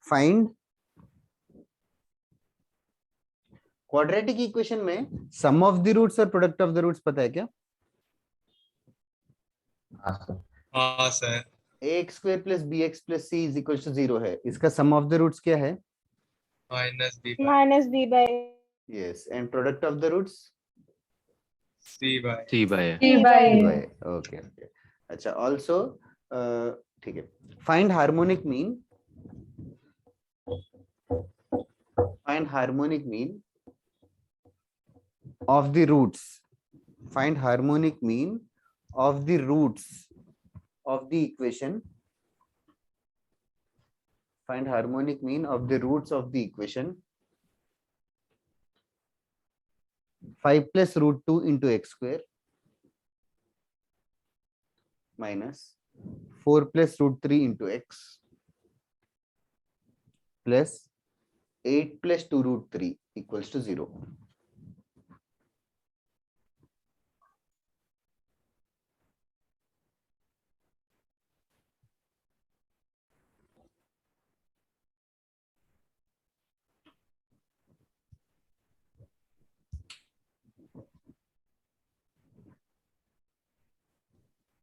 Find quadratic equation में सम of the roots और product of the roots पता है क्या? हाँ sir. ax square plus bx plus c is equals to 0 है, इसका सम ऑफ द रूट्स क्या है? Minus b by yes, and product of the roots c by C by c by okay okay अच्छा also ठीक है, find harmonic mean of the roots, find harmonic mean of the roots of the equation, find harmonic mean of the roots of the equation 5 plus root 2 into x square minus 4 plus root 3 into x plus 8 plus 2 root 3 equals to 0.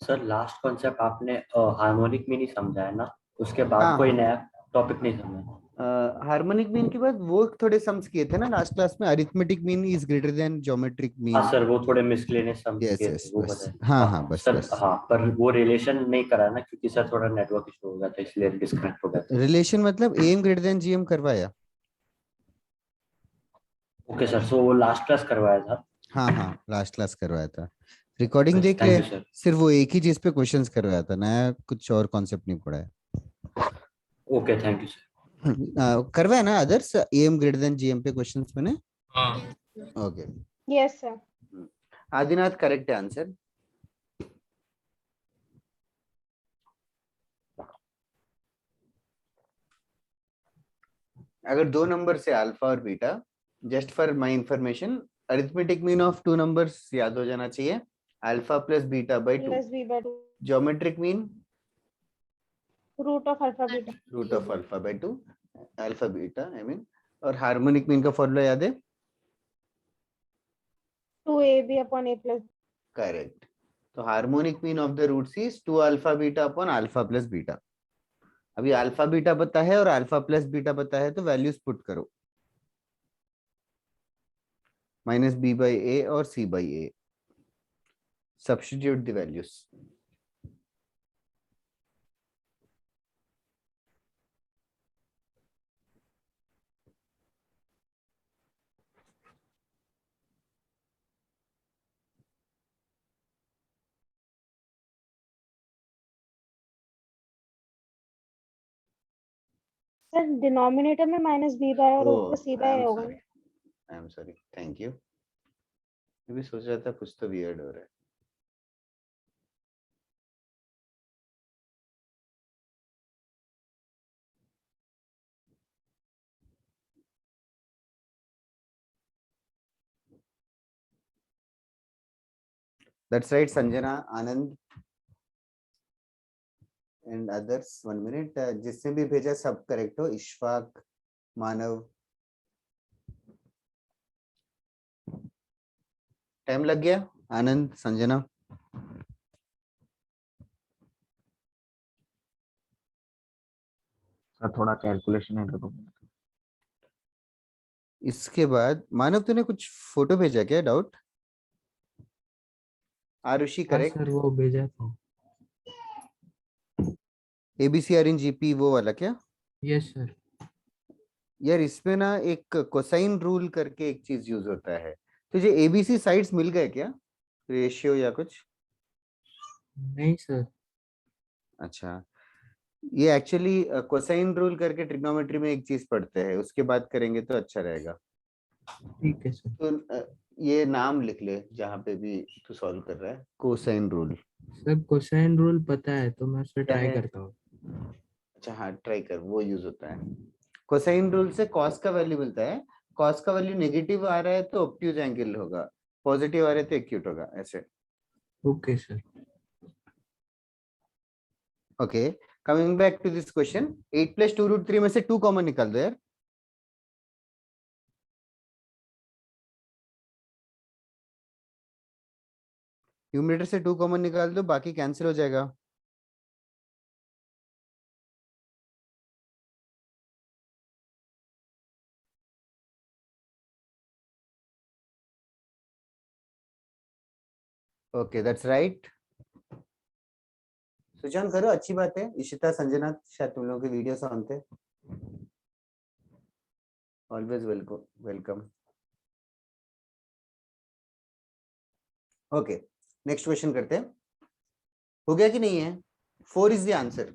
Sir last concept आपने harmonic में नहीं समझाया ना, उसके बाद हाँ। कोई नया टॉपिक नहीं समझा। हार्मोनिक मीन के बाद वो थोड़े सम्स किए थे ना लास्ट क्लास में, arithmetic mean is greater then geometric mean. हाँ सर, वो थोड़े मिसलेनियस सम Yes, किए yes, थे, वो बस। बताया। हाँ, हाँ, बस, सर बस। हाँ, पर वो रिलेशन नहीं करा ना, क्योंकि सर थोड़ा नेटवर्क इशू हो गया था, इसलिए डिस्कनेक्ट हो गया था। रिलेशन मतलब एम ग्रेटर देन जीएम करवाया। ओके सर, सो वो लास्ट क्लास करवाया था। हाँ हाँ, लास्ट क्लास करवाया था, रिकॉर्डिंग देख ले। Thank you sir. सिर्फ वो एक ही चीज पे क्वेश्चंस करवाया था, नया कुछ और कॉन्सेप्ट नहीं पढ़ा है। Okay thank you sir. करवाया ना others AM greater than GM पे क्वेश्चंस मैंने। हाँ okay, yes sir Adinath correct है आंसर। अगर दो नंबर से अल्फा और beta, just for my information, arithmetic mean of two numbers याद हो जाना चाहिए, alpha plus beta by 2। plus b by 2 geometric mean root of alpha beta root of alpha by 2, alpha beta I mean. और harmonic mean का formula याद है? 2ab upon a plus correct. तो harmonic mean of the roots is 2 alpha beta upon alpha plus beta. अभी alpha beta पता है और alpha plus beta पता है, तो वैल्यूज पुट करो, माइनस बी बाई ए और C by A, substitute the values. sir denominator में minus b by और ऊपर c by होगा ना? आई एम सॉरी, थैंक यू। मैं भी सोच रहा था कुछ तो वियर्ड हो रहा है। That's right, Sanjana, Anand and others. 1 minute, जिसने भी भेजा सब करेक्ट हो, इशफाक, मानव। टाइम लग गया, आनंद, संजना। सर थोड़ा कैलकुलेशन है तो। इसके बाद मानव तूने कुछ फोटो भेजा क्या? Doubt Arushi correct? सर वो भेजा था। एबीसीआर इन जीपी वो वाला क्या? Yes sir. यार इसमें ना एक कोसाइन रूल करके एक चीज यूज होता है, तुझे एबीसी साइड्स मिल गए क्या, रेशियो या कुछ? नहीं सर। अच्छा, ये एक्चुअली कोसाइन रूल करके ट्रिग्नोमेट्री में एक चीज पढ़ते हैं, उसके बाद करेंगे तो अच्छा रहेगा। ठीक है सर। तो ये नाम लिख ले जहाँ पे भी तू सॉल्व कर रहा है, cosine rule. Sir cosine rule पता है तो मैं उसे क्या ट्राई है? करता हूँ। अच्छा हाँ, ट्राई कर, वो यूज होता है। कोसाइन रूल से कॉस का वैल्यू मिलता है, कॉस का वैल्यू नेगेटिव आ रहा है तो ऑब्ट्यूज एंगल होगा, पॉजिटिव आ रहा है तो एक्यूट होगा, ऐसे। Okay sir. Okay, coming back to this question, 8 plus 2√3 में से 2 कॉमन निकाल दो यार। न्यूमरेटर से 2 कॉमन निकाल दो, बाकी कैंसिल हो जाएगा। Okay, that's right. सुजान करो, अच्छी बात है। इशिता, संजना, शायद तुम लोगों के वीडियोस ऑन थे। Always welcome. Okay, next question करते हैं। हो गया कि नहीं है? 4 इज द आंसर।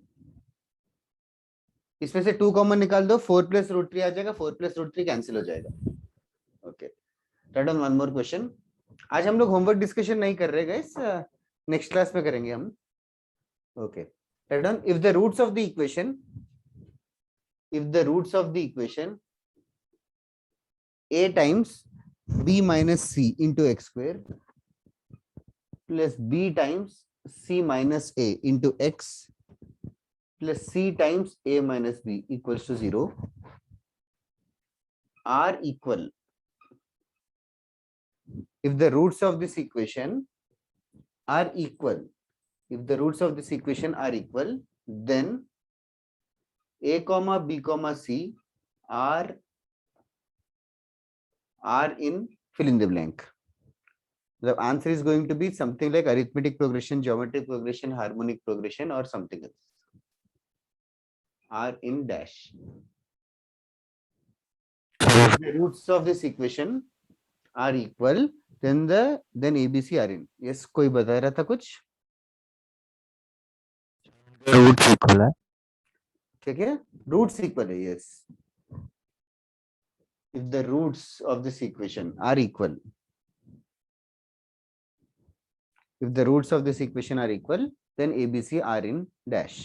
इसमें से 2 कॉमन निकाल दो, 4 प्लस √3 आ जाएगा, 4 प्लस √3 कैंसिल हो जाएगा। Okay, right on one more question. आज हम लोग होमवर्क डिस्कशन नहीं कर रहे गाइस, नेक्स्ट क्लास में करेंगे हम। Okay, right on. If the roots of the equation a times b minus c into x square plus b times c minus a into x plus c times a minus b equals to 0 are equal if the roots of this equation are equal. If the roots of this equation are equal, then a comma b comma c are in fill in the blank. The answer is going to be something like arithmetic progression, geometric progression, harmonic progression, or something else. Are in dash. If the roots of this equation are equal, then ABC are in. Yes, कोई बता रहा था कुछ? Roots equal है। ठीक है, roots equal है, yes. If the roots of this equation are equal, if the roots of this equation are equal, then ABC are in dash.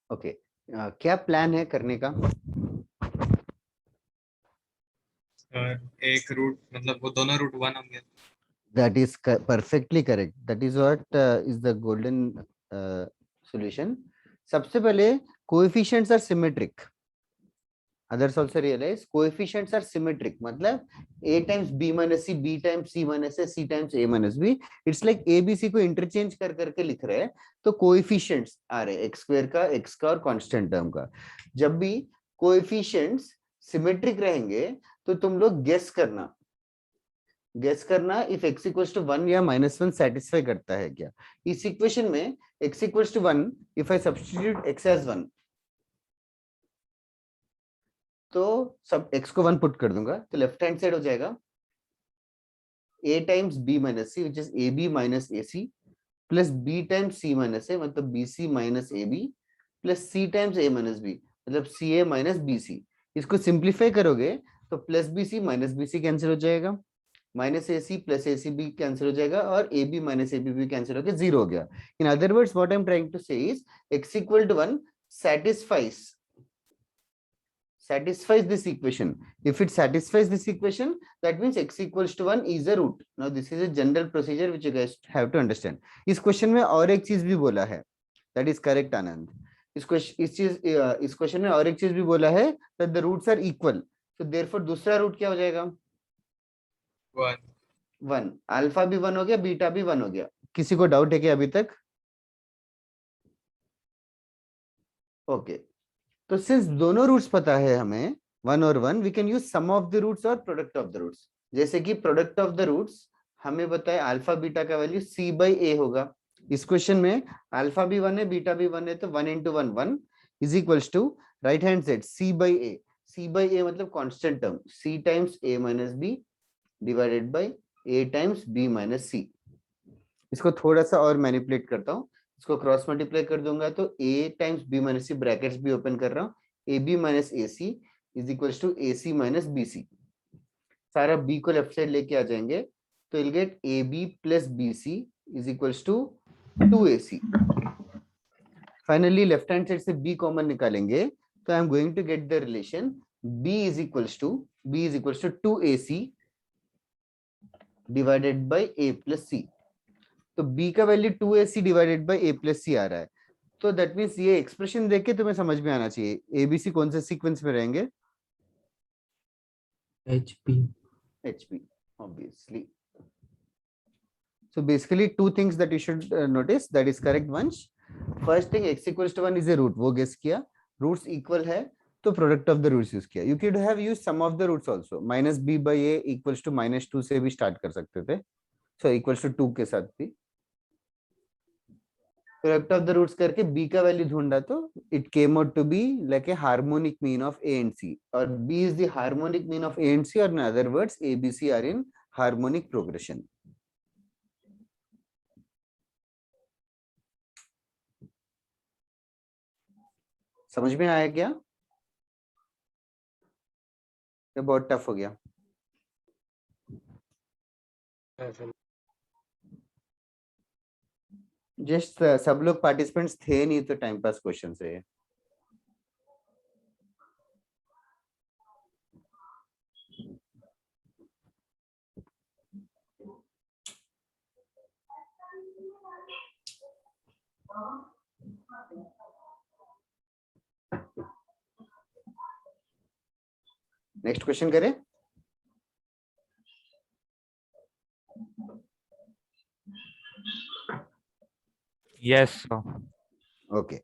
Okay, क्या प्लान है करने का? सर एक रूट मतलब वो दोनों रूट 1 होंगे। That is perfectly correct. That is what is the golden solution. सबसे पहले coefficients are symmetric. Others also realize coefficients are symmetric. मतलब a times b minus c, b times c minus a, c times a minus b. It's like a b c को interchange कर करके लिख रहे हैं, तो coefficients आ रहे हैं x square का, x का और constant term का। जब भी coefficients symmetric रहेंगे, तो तुम लोग guess करना if x equals to 1 या -1 satisfy करता है क्या। इस इक्वेशन में x equals to 1, if I substitute x as 1, तो सब x को 1 पुट कर दूंगा, तो लेफ्ट हैंड साइड हो जाएगा a times b minus c, which is ab minus ac, plus b times c minus a, मतलब bc minus ab, plus c times a minus b, मतलब ca minus bc। इसको simplify करोगे तो plus bc minus bc cancel हो जाएगा, minus AC plus ACB cancel हो जाएगा, और AB माइनस ABB कैंसिल होकर 0 हो गया। In other words what I am trying to say is x equal to 1 satisfies this equation. If it satisfies this equation, that means x equals to 1 is a root. Now this is a general procedure which you guys have to understand. इस question में और एक चीज भी बोला है, that is correct आनंद। इस question में और एक चीज भी बोला है that the roots are equal. So therefore दूसरा रूट क्या हो जाएगा? 1। अल्फा भी 1 हो गया, बीटा भी 1 हो गया। किसी को डाउट है क्या अभी तक? ओके, तो सिंस दोनों रूट्स पता है हमें 1 और 1, we can use sum of the roots और प्रोडक्ट ऑफ द रूट्स। जैसे कि प्रोडक्ट ऑफ द रूट्स हमें बताया अल्फा बीटा का वैल्यू c बाई ए होगा। इस क्वेश्चन में अल्फा भी 1 है बीटा भी 1 है, तो 1 into 1 1 is equals to right hand side c by A. c by A मतलब constant term, c times a minus b divided by a times b minus c। इसको थोड़ा सा और मैनिपुलेट करता हूँ, इसको क्रॉस मल्टीप्लाई कर दूंगा तो a times b minus c, brackets भी ओपन कर रहा हूँ, ab minus ac is equals to ac minus bc। सारा b को लेफ्ट साइड लेके आ जाएंगे तो will get ab plus bc is equals to 2ac। Finally left hand side से b कॉमन निकालेंगे तो I am going to get the relation b is equals to 2ac divided by a plus c। तो b का value 2ac divided by a plus c आ रहा है, तो that means ये expression देख के तुम्हें समझ में आना चाहिए abc कौन से सीक्वेंस में रहेंगे। HP. HP, obviously. So basically two things that you should notice, that is correct Vansh. First thing, x equals to 1 is a root, वो guess किया, roots equal है तो product of the roots use किया। You could have used sum of the roots also, minus b by a equals to minus 2 से भी start कर सकते थे, so equals to 2 के साथ भी product of the roots करके b का वैल्यू ढूंढा तो it came out to be like a harmonic mean of a and c, और b is the harmonic mean of a and c, or in other words a b c are in harmonic progression। समझ में आया क्या? ये बहुत tough हो गया। Just सब लोग पार्टिसिपेंट्स थे नहीं तो टाइम पास क्वेश्चन है। नेक्स्ट क्वेश्चन करें। Yes, sir. ओके,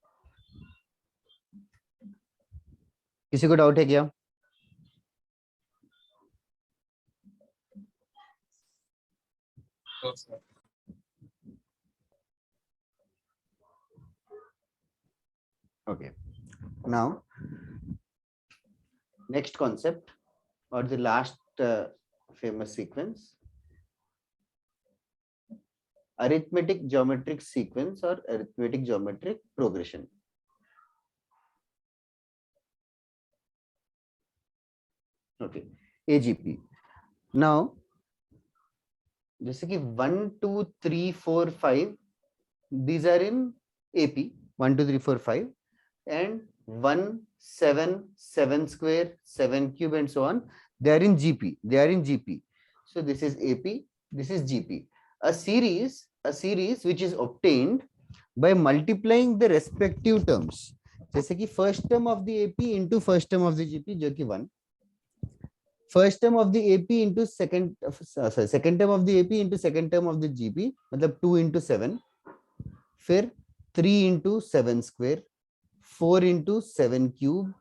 किसी को डाउट है क्या? तो sir Okay, now next concept or the last famous sequence, arithmetic geometric sequence or arithmetic geometric progression। Okay, AGP। now जैसे कि 1 2 3 4 5 these are in AP 1 2 3 4 5 and 1 7 7 square 7 cube and so on, they are in GP, they are in GP, so this is AP, this is GP, a series which is obtained by multiplying the respective terms, जैसे कि first term of the AP into first term of the GP जो कि 1, first term of the AP into second term of the AP into second term of the GP मतलब 2 into 7, फिर 3 into 7 square, 4 into 7 cube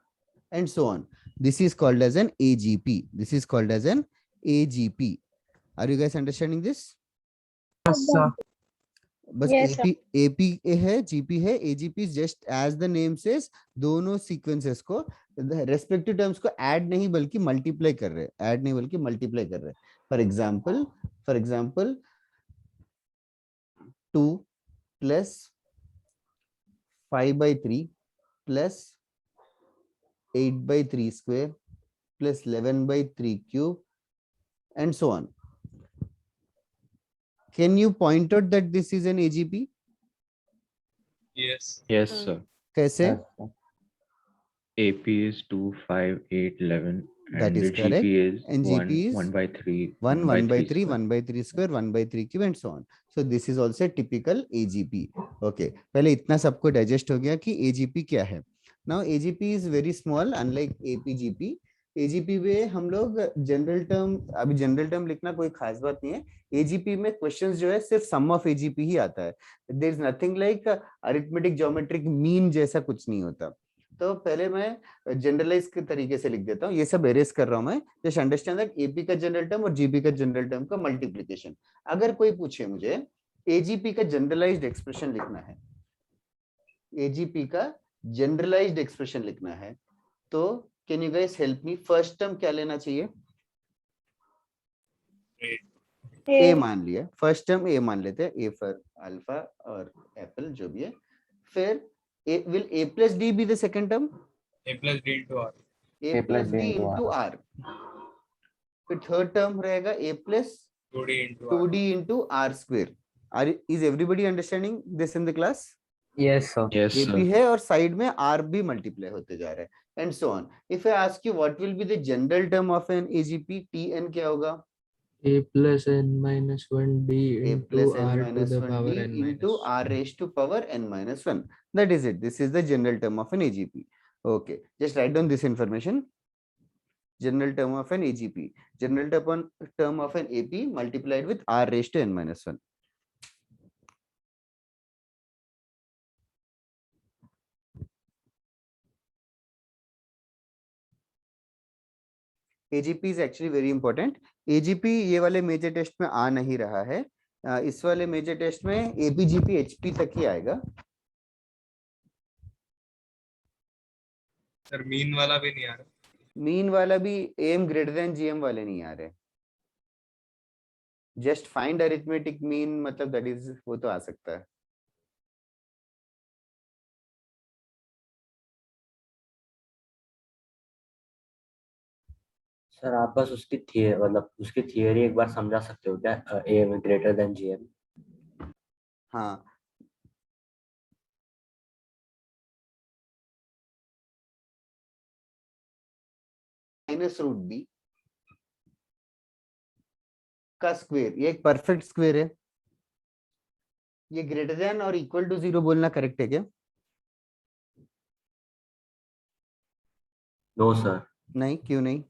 and so on. This is called as an AGP. This is called as an AGP. Are you guys understanding this? Yes, sir. बस Yes, sir. AP है, GP है, AGP is just as the name says, दोनों sequences को respective terms को add नहीं बल्कि multiply कर रहे हैं, add नहीं बल्कि multiply कर रहे हैं। For example 2 plus 5 by 3 plus 8 by 3 square plus 11 by 3 cube and so on. Can you point out that this is an AGP? yes Yes, sir. कैसे? AP is 2, 5, 8, 11. That And is the correct. GP is And 1, GP is 1 by 3. 1 1 by 3 square. 1 by 3 square 1 by 3 cube and so on. So this is also a typical AGP. Okay, पहले इतना सबको digest हो गया कि AGP क्या है। Now AGP is very small unlike APGP. AGP में हम लोग जनरल टर्म, अभी जनरल टर्म लिखना कोई खास बात नहीं है। AGP में क्वेश्चंस जो है सिर्फ सम ऑफ AGP ही आता है। There is nothing like arithmetic geometric mean जैसा कुछ नहीं होता। तो पहले मैं जनरलाइज के तरीके से लिख देता हूँ, ये सब एरेज कर रहा हूँ मैं। जस्ट अंडरस्टैंड दैट एपी का जनरल टर्म और जीपी का जनरल टर्म का मल्टीप्लीकेशन। अगर कोई पूछे मुझे एजीपी का जनरलाइज्ड एक्सप्रेशन लिखना है, एजीपी का जनरलाइज्ड एक्सप्रेशन लिखना है, तो can you guys help me? First term क्या लेना चाहिए? ए मान लिया, फर्स्ट टर्म ए मान लेते हैं, ए फॉर अल्फा और एप्पल जो भी है। फिर will a plus d be the second term? a plus d into r. a plus d into r. फिर थर्ड टर्म रहेगा a plus 2d into 2d into r square. Is everybody understanding this in the class? Yes, sir. Yes, a sir. भी है और side में r भी multiply होते जा रहे हैं and so on. If I ask you what will be the general term of an AGP, Tn क्या होगा? A plus n minus 1 d a into plus n r to minus the 1 power d n into minus. r raised to power n minus 1. That is it. This is the general term of an AGP. Okay, just write down this information. General term of an AGP. General term of an AP multiplied with r raised to n minus 1. AGP is actually very important. AGP ये वाले major test में आ नहीं रहा है, इस वाले major test में APGP HP तक ही आएगा। सर मीन वाला भी नहीं आ रहा। मीन वाला भी AM ग्रेटर देन GM वाले नहीं आ रहे। जस्ट फाइंड अरिथमेटिक मीन, मतलब दैट इज, वो तो आ सकता है। सर आप बस उसकी मतलब उसकी थियरी एक बार समझा सकते हो क्या? A greater than GM. हाँ, माइनस रूट बी का स्क्वायर, ये एक परफेक्ट स्क्वायर है। ये ग्रेटर देन और इक्वल टू 0 बोलना करेक्ट है क्या? No sir. नहीं, क्यों नहीं?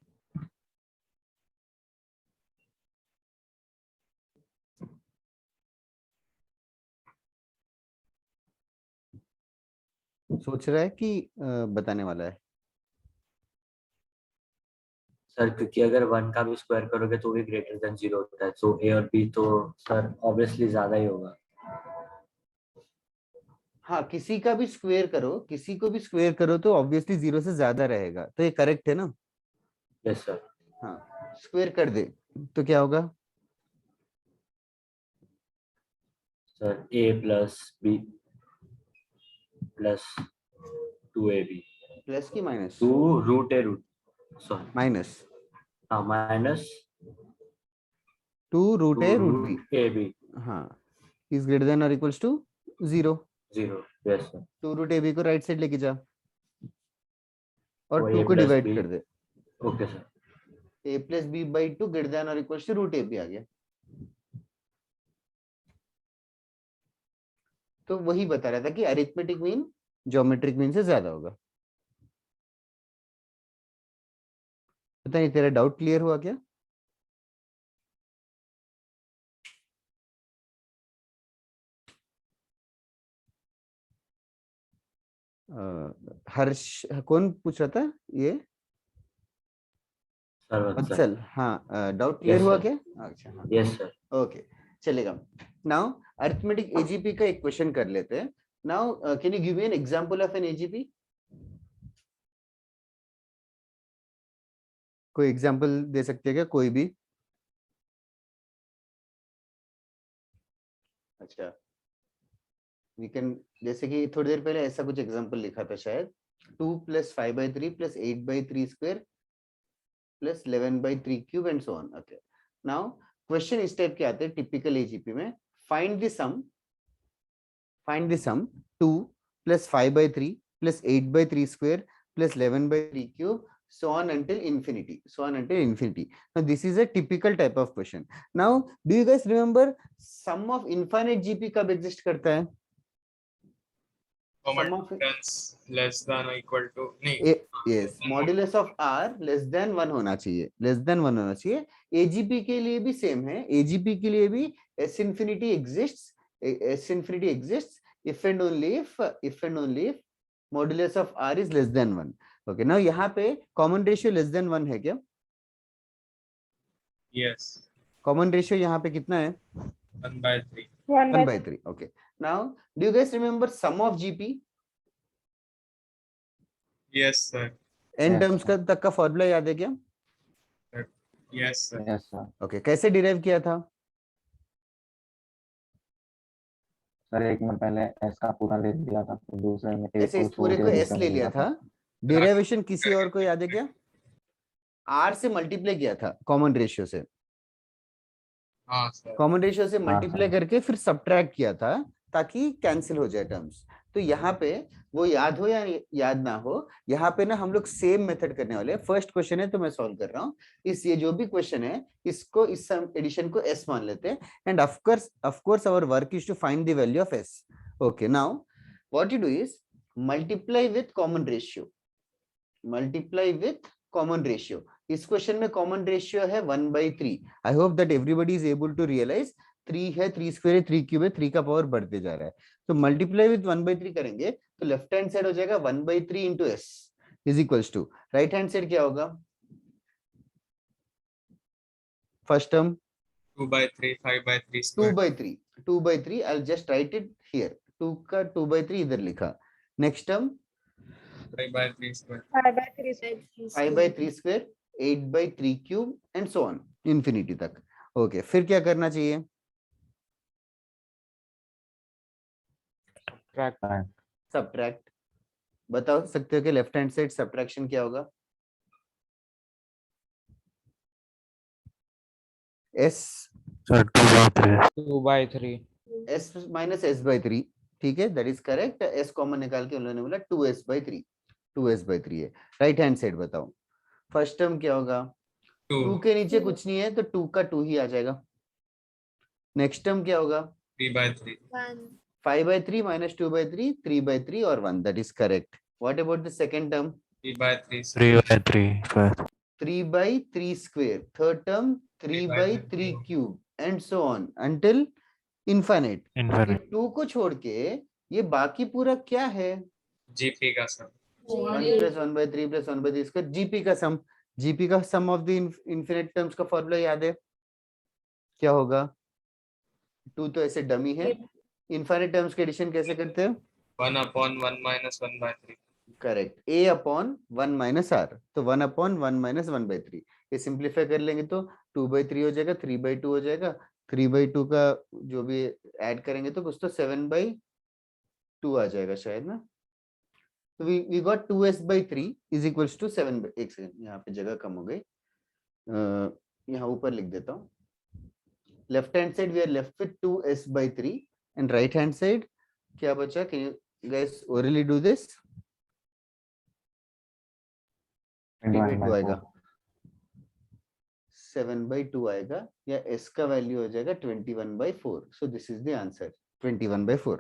सोच रहा है कि बताने वाला है? सर क्योंकि अगर 1 का भी स्क्वायर करोगे तो भी ग्रेटर देन 0 होता है, तो ए और बी तो सर ऑब्वियसली ज्यादा ही होगा। हाँ, किसी का भी स्क्वायर करो, किसी को भी स्क्वायर करो तो ऑब्वियसली 0 से ज्यादा रहेगा, तो ये करेक्ट है ना? Yes sir. हाँ, स्क्वायर कर दे तो क्या होगा? Sir a plus b plus 2ab plus की minus? 2 root a root sorry minus हाँ minus 2 root a root b. A b हाँ, इज ग्रेटर देन और equals to 0। 0। Yes sir. 2 root a b को right side लेके जा और तो 2 a को plus डिवाइड b। कर दे। Okay sir. a plus b by 2 greater than और equals to root a b आ गया। तो वही बता रहा था कि अरिथमेटिक मीन ज्योमेट्रिक मीन से ज्यादा होगा। पता नहीं तेरा डाउट क्लियर हुआ क्या? हर्ष, कौन पूछ रहा था ये? सर वत्सल, हाँ, डाउट क्लियर Yes, हुआ sir. क्या? अच्छा, हाँ, यस सर। ओके, चलेगा। नाउ अरिथमेटिक एजीपी का एक क्वेश्चन कर लेते हैं। Now can you give me an example of an AGP? कोई एग्जांपल दे सकते हैं क्या, कोई भी? अच्छा, वी कैन, जैसे कि थोड़ी देर पहले ऐसा कुछ एग्जांपल लिखा था शायद, 2 + 5/3 + 8/3 square plus 11/3 cube and so on. Okay, now question इस टाइप के आते हैं टिपिकल एजीपी में। Find the sum 2 + 5/3 + 8/3 square plus 11/3 cube so on until infinity, now this is a typical type of question. Now do you guys remember sum of infinite gp कब exist करता है? Sum of less than equal to नहीं, yes, modulus of r less than 1 होना चाहिए। AGP के लिए भी same है, एजीपी के लिए भी s infinity exists if and only if modulus of r is less than 1. Okay, now यहाँ पे कॉमन रेशियो लेस देन 1 है क्या? Yes. कॉमन रेशियो यहाँ पे कितना है? 1/3. 1/3. Okay, now do you guys remember sum of GP? Yes, sir. n Yes, terms का तक का फॉर्मूला याद है क्या? Yes, sir. Yes, sir. Okay, कैसे डिराइव किया था? सर एक में पहले एस का पूरा ले लिया था, फिर दूसरे में ऐसे इस पूरे को s ले लिया था. डेरिवेशन किसी और को याद है क्या? r से मल्टीप्लाई किया था कॉमन रेशियो से. हाँ सर. कॉमन रेशियो से मल्टीप्लाई सर. करके फिर सब्ट्रैक्ट किया था ताकि कैंसिल हो जाए टर्म्स. तो यहाँ पे वो याद हो या याद ना हो, यहाँ पे ना हम लोग सेम मेथड करने वाले हैं. फर्स्ट क्वेश्चन है तो मैं सॉल्व कर रहा हूँ. ये जो भी क्वेश्चन है इसको इस एडिशन को s मान लेते हैं. And of course our work is to find the value of s. Okay, now what you do is multiply with common ratio. Multiply with common ratio. इस क्वेश्चन में कॉमन रेशियो है 1/3. I hope that everybody is able to realise 3 है, 3 square है, 3 cube है, 3 का power बढ़ते जा रहा है. तो मल्टीप्लाई विथ 1/3 करेंगे तो लेफ्ट हैंड साइड हो जाएगा 1/3 into S is equals to right hand side क्या होगा? First term 2/3, 5/3 square. 2/3. 2/3 I will just write it here. 2 का 2/3 इधर लिखा. Next term 5/3 square. 5/3 square, 8/3 cube and so on infinity तक. ओके, फिर क्या करना चाहिए? सब्ट्रैक्ट. बता सकते हो कि लेफ्ट हैंड साइड सब्ट्रैक्शन क्या होगा? s sir 2/3. 2/3. s minus s/3. ठीक है, that is correct. s common निकाल के उन्होंने बोला 2s/3. 2s/3 है. राइट हैंड साइड बताओ. फर्स्ट टर्म क्या होगा? 2 2. के नीचे कुछ नहीं है तो 2 का 2 ही आ जाएगा. नेक्स्ट टर्म क्या होगा? 3/3. 5/3 minus 2/3, 3/3 और 1. That is correct. What about the second term? 3/3. 3/3. 3/3 square. Third term 3/3 cube. cube and so on until infinite. Infinite. 2 को छोड़ के ये बाकी पूरा क्या है? GP का sum. 1 plus 1/3 plus 1/3 square. GP का सम. GP का सम ऑफ द इनफिनिट टर्म्स का फॉर्मूला याद है? क्या होगा? 2 तो ऐसे डमी है. इनफाइनाइट टर्म्स के एडिशन कैसे करते हैं? 1/1 minus 1/3. Correct. a upon 1 minus r. तो 1 अपॉन 1 माइनस 1/3. ये सिंप्लीफाई कर लेंगे तो 2/3 हो जाएगा, 3/2 हो जाएगा. 3/2 का जो भी ऐड करेंगे तो कुछ तो 7/2 आ जाएगा शायद ना. तो we got 2s/3 is equals to 7. एक सेकंड, यहाँ पे जगह कम हो गई. यहाँ ऊपर लिख देता हूँ. Left hand side we are left with 2s/3 and right hand side क्या बचा? Can you guys orally do this? 3/2 आएगा, 7/2 आएगा या s का वैल्यू हो जाएगा 21/4. So this is the answer, 21/4.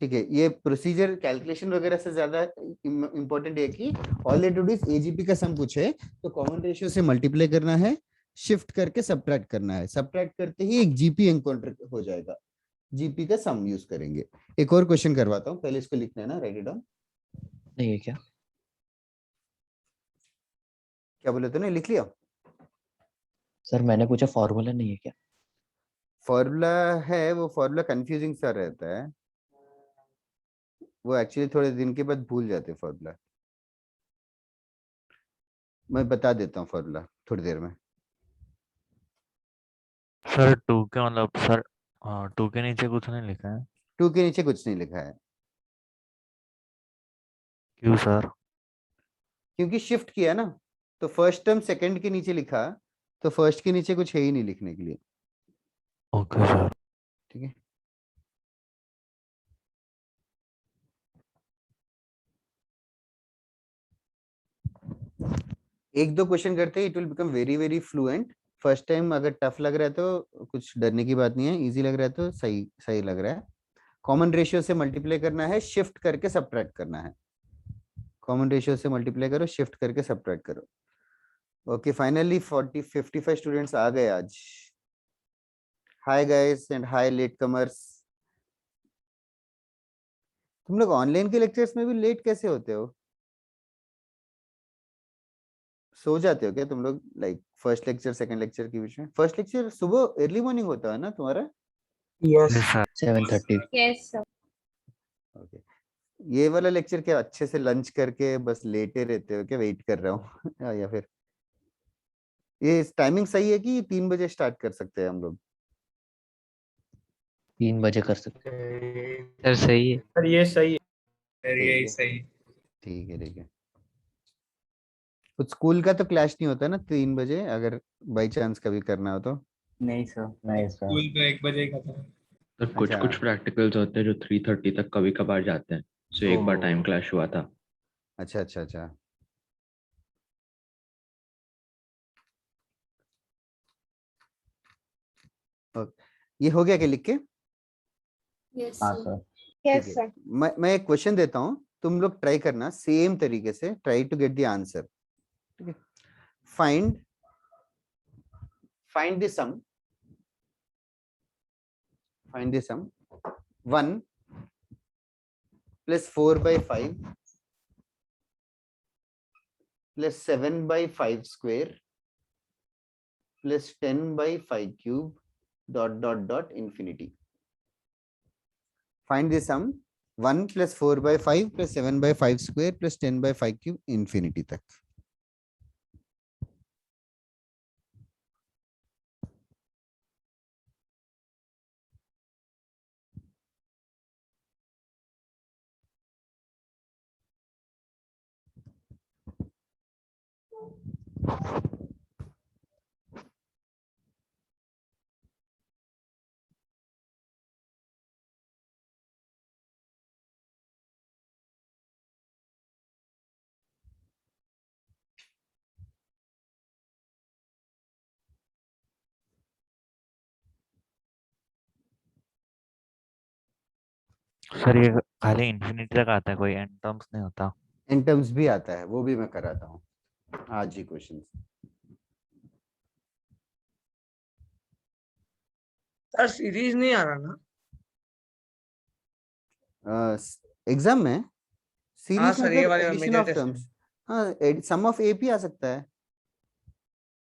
ठीक है. ये प्रोसीजर कैलकुलेशन वगैरह से ज्यादा इंपॉर्टेंट है कि all they to do is AGP का सम पूछे तो कॉमन रेशियो से मल्टीप्लाई करना है, शिफ्ट करके सब्ट्रैक्ट करना है. सब्ट्रैक्ट करते ही एक जीपी एनकाउंटर हो जाएगा. जीपी का सम यूज करेंगे. एक और क्वेश्चन करवाता हूँ, पहले इसको लिखना है ना. Right it down. नहीं है क्या? क्या बोले तूने? लिख लिया? सर मैंने पूछा फॉर्मूला नहीं है क्या? फॉर्मूला है, वो फॉर्मूला कंफ्यूजिंग सा रहता है. वो एक्चुअली थोड़े दिन के बाद भूल जाते फॉर्मूला. मैं बता देता हूँ फॉर्मूला थोड़ी देर में. सर 2 के मतलब सर 2 के नीचे कुछ नहीं लिखा है. 2 के नीचे कुछ नहीं लिखा है. क्यों सर? क्योंकि शिफ्ट किया ना, तो फर्स्ट टर्म सेकंड के नीचे लिखा तो फर्स्ट के नीचे कुछ है ही नहीं लिखने के लिए. Okay sir. ठीक है. एक दो क्वेश्चन करते हैं, it will become very very fluent. First time अगर टफ लग रहा है तो कुछ डरने की बात नहीं है. इजी लग रहा है तो सही सही लग रहा है. कॉमन रेशियो से मल्टीप्लाई करना है, शिफ्ट करके सब्ट्रैक्ट करना है. कॉमन रेशियो से मल्टीप्लाई करो, शिफ्ट करके सब्ट्रैक्ट करो. ओके, फाइनली 55 स्टूडेंट्स आ गए आज. Hi guys and hi late comers. तुम लोग ऑनलाइन के लेक्चर्स में भी लेट कैसे होते हो? सो जाते हो क्या तुम लोग, like first lecture second lecture के बीच में? फर्स्ट लेक्चर सुबह अर्ली मॉर्निंग होता है ना तुम्हारा? Yes. 7:30. Yes, sir. ओके, ये वाला लेक्चर क्या अच्छे से लंच करके बस लेटे रहते हो क्या, वेट कर रहा हूँ या फिर ये टाइमिंग सही है कि 3 बजे स्टार्ट कर सकते हैं हम लोग? 3 बजे कर सकते हैं। सर सही है। सर ये सही है। सर सही यही है। सही। ठीक है ठीक है। कुछ स्कूल का तो क्लैश नहीं होता ना 3 बजे, अगर बाई चांस कभी करना हो तो? नहीं सर, नहीं सर। स्कूल तो 1 बजे ही खत्म। सर कुछ अच्छा कुछ प्रैक्टिकल्स होते हैं जो 3:30 तक कभी कभार जाते हैं, सो एक बार टाइम ओह, क्लैश हुआ था। अच्छा अच्छा अच्छा। ये हो गया क्या लिख के? Yes, हाँ sir. सर। ठीक Yes, है, sir. मैं एक क्वेश्चन देता हूँ, तुम लोग ट्राई करना सेम तरीके से, try to get the answer. ठीक है, find find the sum, find the sum 1 + 4/5 + 7/5 square + 10/5 cube ... Find the sum 1 + 4/5 + 7/5 square + 10/5 cube infinity तक। सर ये खाली इंफिनिटी तक आता है, कोई एंड टर्म्स नहीं होता? एन टर्म्स भी आता है, वो भी मैं कराता हूँ आज ही क्वेश्चन। सर सीरीज नहीं आ रहा ना? एग्जाम में हाँ सीरीज सर, ये मतलब वाले एडिशन मेजर ऑफ टेस्ट में। टर्म्स। हाँ, सम ऑफ एपी आ सकता है।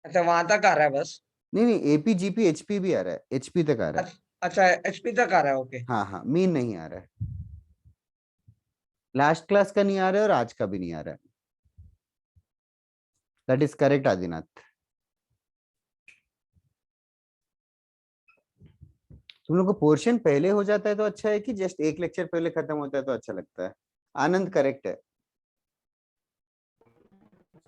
अच्छा, वहां तक आ रहा है बस। नहीं नहीं, एपी जीपी एचपी भी आ रहा है, एचपी तक आ रहा है। अच्छा, एचपी तक आ रहा है, ओके। हाँ हाँ, मीन नहीं आ रहा है, लास्ट क्लास का नहीं आ रहा है और आज का भी नहीं आ रहा है। That is correct Adinath. तुम लोग को पोर्शन पहले हो जाता है तो अच्छा है कि जस्ट एक लेक्चर पहले खत्म होता है तो अच्छा लगता है? आनंद करेक्ट है।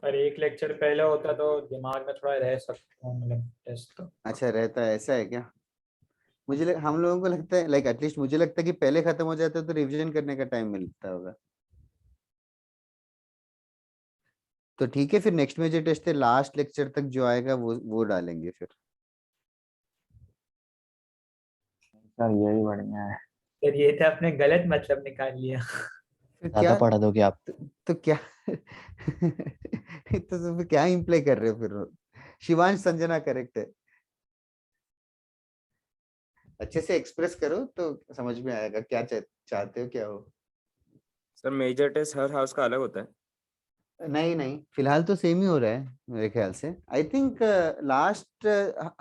पर एक लेक्चर पहले होता तो दिमाग में थोड़ा रह सकता हूँ, मतलब टेस्ट तो। अच्छा रहता है, ऐसा है क्या? हम लोगों को लगता है, लाइक एटलीस्ट मुझे लगता है कि पहले खत्म हो जाता है तो रिवीजन करने का टाइम मिलता होगा। तो ठीक है, फिर नेक्स्ट में जो टेस्ट है लास्ट लेक्चर तक जो आएगा वो डालेंगे फिर। सर यही बढ़िया है। फिर ये तो आपने गलत मतलब निकाल लिया। फिर ज्यादा क्या? पढ़ा दोगे आप? तो क्या तो तुम क्या इम्प्लाई कर रहे हो फिर? शिवांश संजना करेक्ट है। अच्छे से एक्सप्रेस करो तो समझ में आएगा क्या चाहते हो क्या हो। सर मेजर टेस्ट हर हाउस का अलग होता है? नहीं नहीं, फिलहाल तो सेम ही हो रहा है मेरे ख्याल से। आई थिंक लास्ट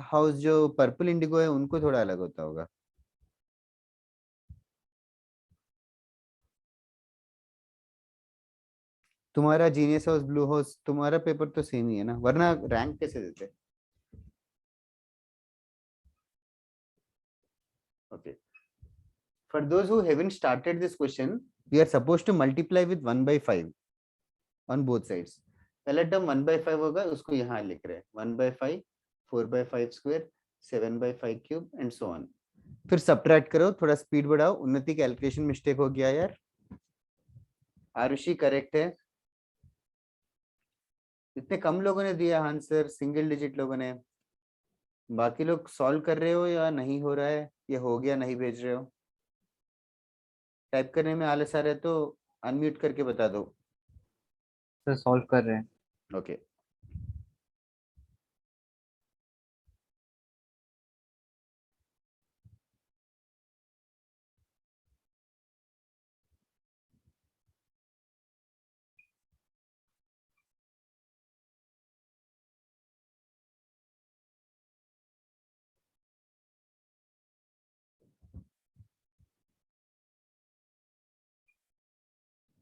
हाउस जो पर्पल इंडिगो है उनको थोड़ा अलग होता होगा। तुम्हारा जीनियस हाउस ब्लू हाउस तुम्हारा पेपर तो सेम ही है ना, वरना रैंक कैसे देते? Okay, for those who haven't started this question, we are supposed to multiply with 1/5 on both sides. पहला टर्म 1/5 होगा, उसको यहाँ लिख रहे हैं 1/5 4/5 square 7/5 cube and so on. फिर सब्ट्रैक्ट करो, थोड़ा स्पीड बढ़ाओ। उन्नति कैलकुलेशन मिस्टेक हो गया यार। आरुषि करेक्ट है। इतने कम लोगों ने दिया आंसर, सिंगल डिजिट लोगों ने। बाकी लोग सॉल्व कर रहे हो या नहीं हो रहा है, या हो गया नहीं भेज रहे हो? टाइप करने में आलस आ रहा है तो अनम्यूट करके बता दो। सर सॉल्व कर रहे हैं। ओके।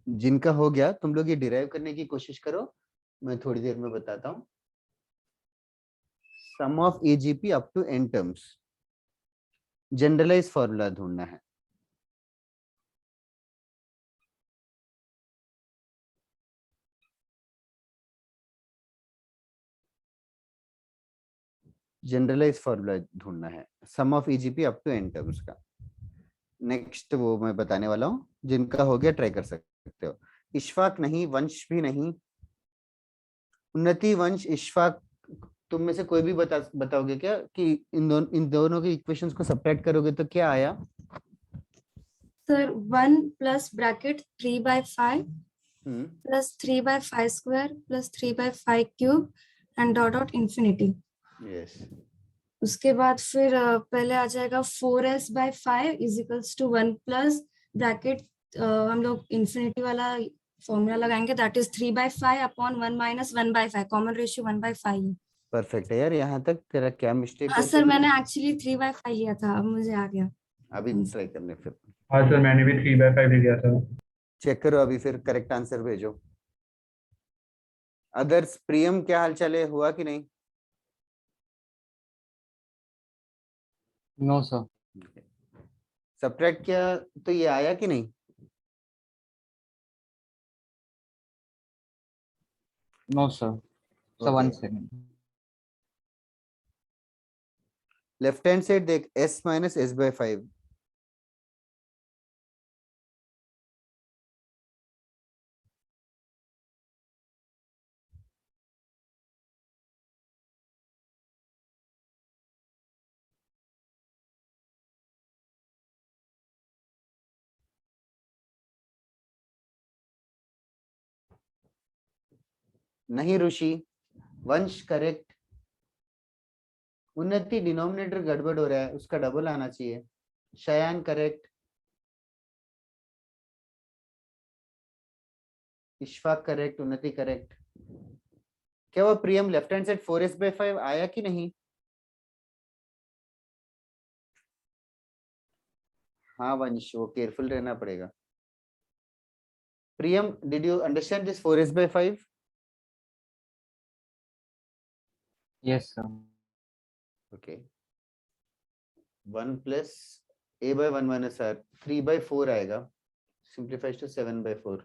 जिनका हो गया तुम लोग ये डिराइव करने की कोशिश करो, मैं थोड़ी देर में बताता हूँ। Sum of AGP up to n terms, generalise formula ढूंढना है। जनरलाइज फॉर्मूला ढूंढना है sum of AGP up to n terms का। नेक्स्ट वो मैं बताने वाला हूँ, जिनका हो गया ट्राई कर सकते हो। इशफाक नहीं, वंश भी नहीं, उन्नति, वंश, इशफाक, तुम में से कोई भी बताओगे क्या कि इन दोनों के इक्वेशंस को सब्ट्रैक्ट करोगे तो क्या आया? Sir 1 plus bracket 3/5 hmm, plus 3/5 square plus 3/5 cube and dot dot infinity. Yes, उसके बाद फिर पहले आ जाएगा 4s/5 is equals to 1 plus bracket, हम लोग इंफिनिटी वाला फॉर्मूला लगाएंगे, that is 3/5 upon 1 minus 1/5, common ratio 1/5 है। परफेक्ट है यार। यहाँ तक तेरा क्या मिस्टेक हाँ है? सर, मैंने एक्चुअली 3/5 लिया था, अब मुझे आ गया। अभी ट्राई करने, फिर हाँ सर, मैंने भी 3/5 ले लिया था। चेक करो अभी, फिर करेक्ट आंसर भेजो। अदर्स, प्रियम क्या हाल चाल है, हुआ कि नहीं? No sir. सब्ट्रैक्ट किया तो ये आया कि नहीं? No sir. Sir 1 second. Left hand side देख, s माइनस s/5। नहीं ऋषि, वंश करेक्ट, उन्नति डिनोमिनेटर गड़बड़ हो रहा है, उसका डबल आना चाहिए। शयान करेक्ट, इशफाक करेक्ट, उन्नति करेक्ट। क्या वो प्रियम लेफ्ट हैंड साइड 4s/5 आया कि नहीं? हाँ वंश, वो केयरफुल रहना पड़ेगा। Priyam, did you understand this 4s/5? Yes sir. Okay, 1 plus a/1 minus r, 3/4 आएगा, सिंप्लीफाइज टू 7/4।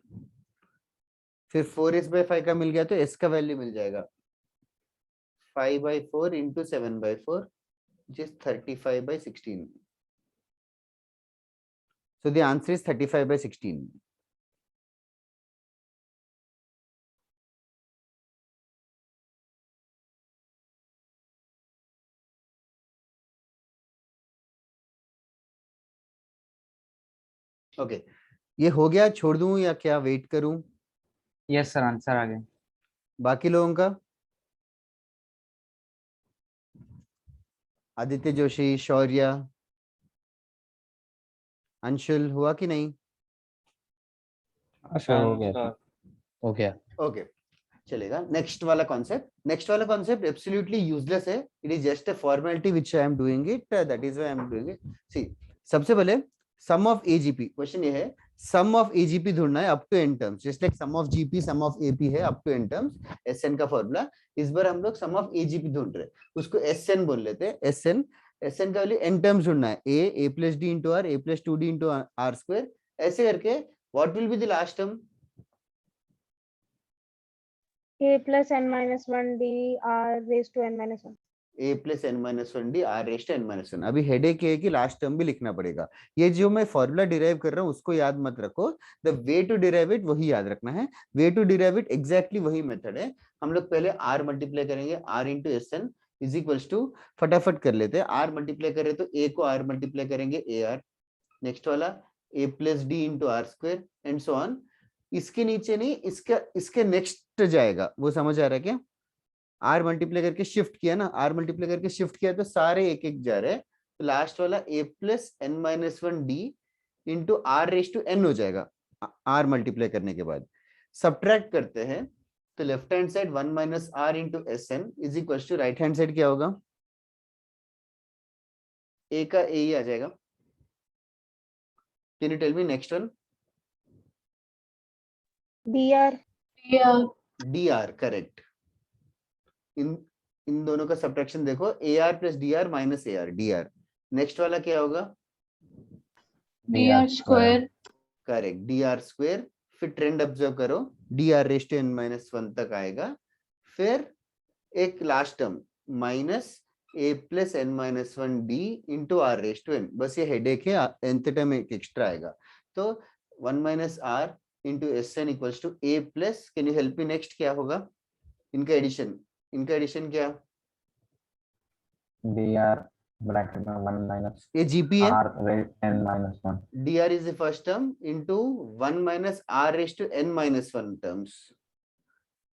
फिर 4s/5 का मिल गया तो s का वैल्यू मिल जाएगा 5/4 into 7/4, which is 35/16. So the answer is 35/16. Okay, ये हो गया, छोड़ दूं या क्या वेट करूं? यस सर, आंसर आ गया। बाकी लोगों का? आदित्य जोशी, शौर्य, अंशुल, हुआ कि नहीं? सर हो गया था। हो गया। ओके, चलेगा। नेक्स्ट वाला कॉन्सेप्ट एब्सोल्युटली यूजलेस है, it is just a formality which I am doing it, that is why I am doing it. See, सबसे पहले सम ऑफ एजीपी, क्वेश्चन ये है सम ऑफ एजीपी ढूंढना है up to n terms, just like sum of GP sum of AP है up to n terms, S n का formula. इस बार हम लोग सम ऑफ एजीपी ढूंढ रहे हैं, उसको एसएन बोल लेते हैं। एसएन का वैल्यू एन टर्म्स ढूंढना है, a plus D into r, a plus 2d into are square, ऐसे करके। What will be the last term? a plus n minus 1 d r raised to n minus 1। a plus N minus 1d r raised to n minus 1। अभी headache है कि last term भी लिखना पड़ेगा। ये जो मैं फॉर्मूला डिराइव कर रहा हूँ उसको याद मत रखो, the way to derive it वही याद रखना है। Way to derive it exactly वही मेथड है। हम लोग पहले r मल्टीप्लाई करेंगे, r into S N is equals to, फटाफट कर लेते हैं। r मल्टीप्लाई करें तो a को r मल्टीप्लाई करेंगे ए आर, नेक्स्ट वाला a plus D into are square and so on. इसके नीचे नहीं, इसके नेक्स्ट जाएगा, वो समझ आ रहा है क्या? आर मल्टीप्लाई करके शिफ्ट किया ना, आर मल्टीप्लाई करके शिफ्ट किया तो सारे एक एक जा रहे हैं, तो लास्ट वाला a plus N minus 1d into R raise to N हो जाएगा। आर मल्टीप्लाई करने के बाद सब्ट्रैक्ट करते हैं तो left hand side 1 minus are into S N is equal to right hand side क्या होगा? a का a ही आ जाएगा। Can you tell me next one? dr dr correct. इन दोनों का सब्ट्रैक्शन देखो, ar प्लस dr माइनस ar dr। नेक्स्ट वाला क्या होगा? dr square correct, dr square. फिर ट्रेंड ऑब्जर्व करो, dr raised to n minus 1 तक आएगा। फिर एक last term minus a plus n minus 1 d into R raised to n। बस ये हेडेक है, nth टर्म एक एक्स्ट्रा आएगा। तो 1 minus are into S N equals to a plus, can you help me next क्या होगा? इनका addition क्या? dr ब्रैकेट में 1 माइनस ये जीपी है। r raise n minus 1 dr is the first term into 1 minus r raised to n minus 1 terms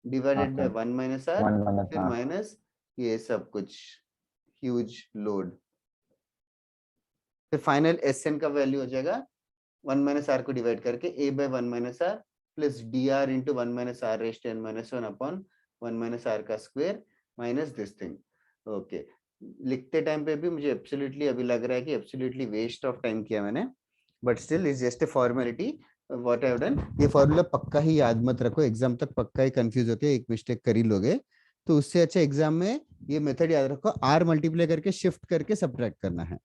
divided by 1 minus r 1 minus फिर r minus ये सब कुछ ह्यूज लोड। फिर final S n का value हो जाएगा 1 minus r को divide करके a by 1 minus r plus d r into 1 minus r raised to n minus 1 upon 1 minus r का square minus this thing. Okay, लिखते time पे भी मुझे एब्सोल्युटली अभी लग रहा है कि एब्सोल्युटली वेस्ट ऑफ टाइम किया मैंने, but still is just A formality what I have done. ये फॉर्मूला पक्का ही याद मत रखो, एग्जाम तक पक्का ही कंफ्यूज होके एक मिस्टेक कर ही लोगे। तो उससे अच्छा एग्जाम में ये मेथड याद रखो, आर मल्टीप्लाई करके शिफ्ट करके सब्ट्रैक्ट करना है,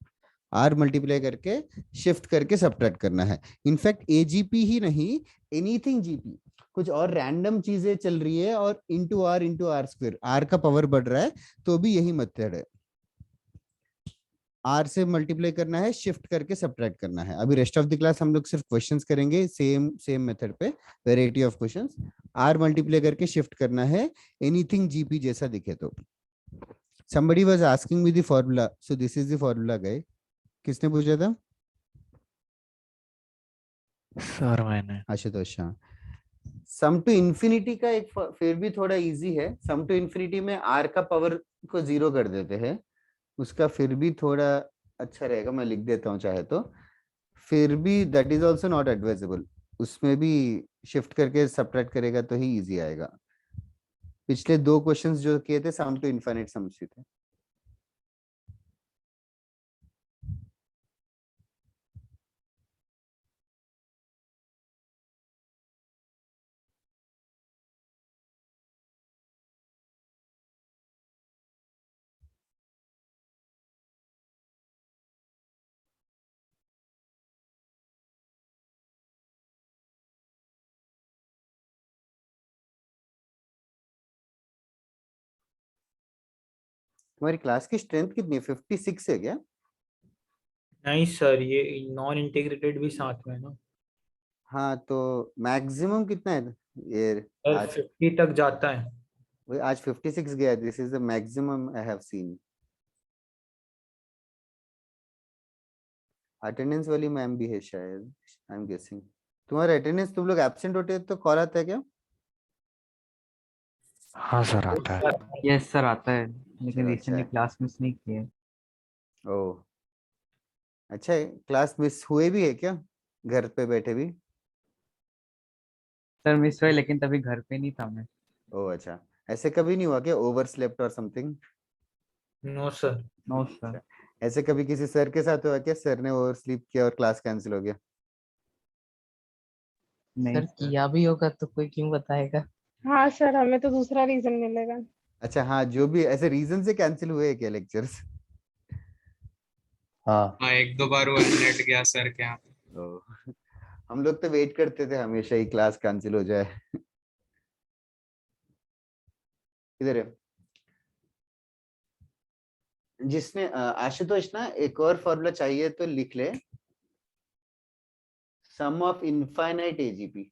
आर मल्टीप्लाई करके शिफ्ट करके सब्ट्रैक्ट करना है। इनफैक्ट एजीपी ही नहीं, एनीथिंग जीपी, कुछ और रैंडम चीजें चल रही है और इंटू आर स्क्वायर, आर का पावर बढ़ रहा है तो भी यही मेथड है, आर से मल्टीप्लाई करना है, शिफ्ट करके सब्ट्रैक्ट करना है। अभी रेस्ट ऑफ द क्लास हम लोग सिर्फ क्वेश्चंस करेंगे सेम मेथड पे, variety of questions. R multiply करके शिफ्ट करना है, एनीथिंग जीपी जैसा दिखे तो। somebody was asking me the formula, so this is the formula guy। किसने पूछा था? सर मैंने। आशुतोष। सम टू इन्फिनिटी का एक फिर भी थोड़ा इजी है। सम टू इन्फिनिटी में आर का पावर को 0 कर देते हैं, उसका फिर भी थोड़ा अच्छा रहेगा, मैं लिख देता हूँ चाहे तो। फिर भी that is also not advisable, उसमें भी शिफ्ट करके सब्ट्रैक्ट करेगा तो ही इजी आएगा। पिछले 2 क्वेश्चंस जो किए थे सम टू इनफाइनाइट सम्स थे। तुम्हारी क्लास की स्ट्रेंथ कितनी है? 56 है क्या? नहीं सर, ये नॉन इंटीग्रेटेड भी साथ में है ना। हाँ, तो मैक्सिमम कितना है ये सर आज? 50 तक जाता है। वही आज 56 गया, this is the maximum I have seen. Attendance वाली मैम भी है शायद, आई एम गेसिंग। तुम्हारा अटेंडेंस, तुम लोग एब्सेंट होते हैं तो कॉल आता है क्या? हाँ सर आता है। यस सर आता है, लेकिन चलो, अच्छा रिसेंटली है। क्लास मिस नहीं की है। ओह अच्छा है। क्लास मिस हुए भी है क्या घर पे बैठे भी? सर मिस हुए, लेकिन तभी घर पे नहीं था मैं। ओह अच्छा, ऐसे कभी नहीं हुआ क्या ओवर स्लेप्ट और something? No sir. No sir. ऐसे कभी किसी सर के साथ हुआ क्या, सर ने ओवर स्लीप किया और क्लास कैंसिल हो गया? नहीं सर सर। किया भी होगा तो कोई क्यों बताएगा? हाँ सर, हमें तो दूसरा रीजन मिलेगा। अच्छा हाँ, जो भी ऐसे रीजन से कैंसिल हुए हैं क्या लेक्चर्स? हाँ हाँ, 1-2 बार हुआ, नेट गया सर के यहाँ। ओह, हम लोग तो वेट करते थे हमेशा ही क्लास कैंसिल हो जाए। इधर है। जिसने आशुतोष ना एक और फॉर्मूला चाहिए तो लिख ले, sum of infinite AGP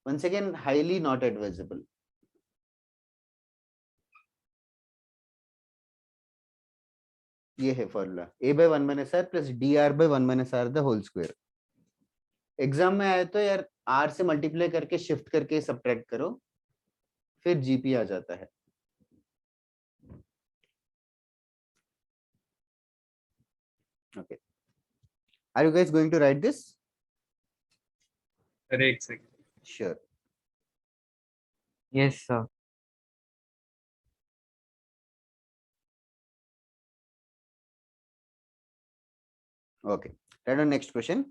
once again highly not advisable। ये है formula, a by 1 minus r plus dr by 1 minus r the whole square। Exam में आए तो यार r से मल्टीप्लाई करके शिफ्ट करके सब्ट्रैक्ट करो, फिर जीपी आ जाता है। Okay, are you guys going to write this? Sir एक second. Sure। Yes sir. Okay, write on next question।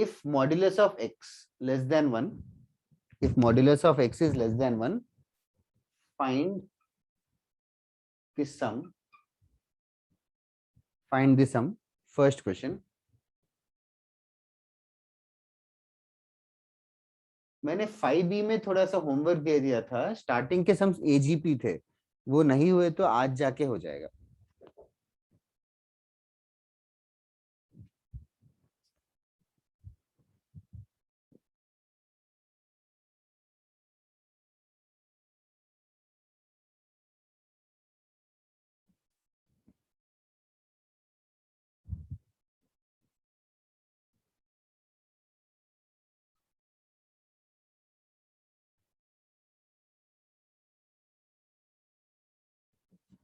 if modulus of x less than 1, if modulus of x is less than 1, find the sum. Find the sum. First question. मैंने 5B में थोड़ा सा homework दे दिया था, starting के sums AGP थे, वो नहीं हुए तो आज जाके हो जाएगा.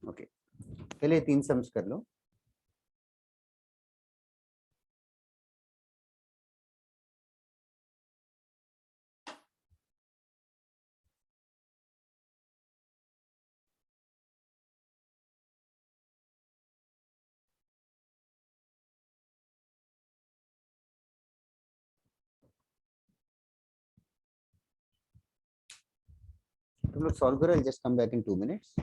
ओके, पहले 3 सम्स कर लो. तुम लोग सॉल्व करो, I'll just come back in 2 minutes.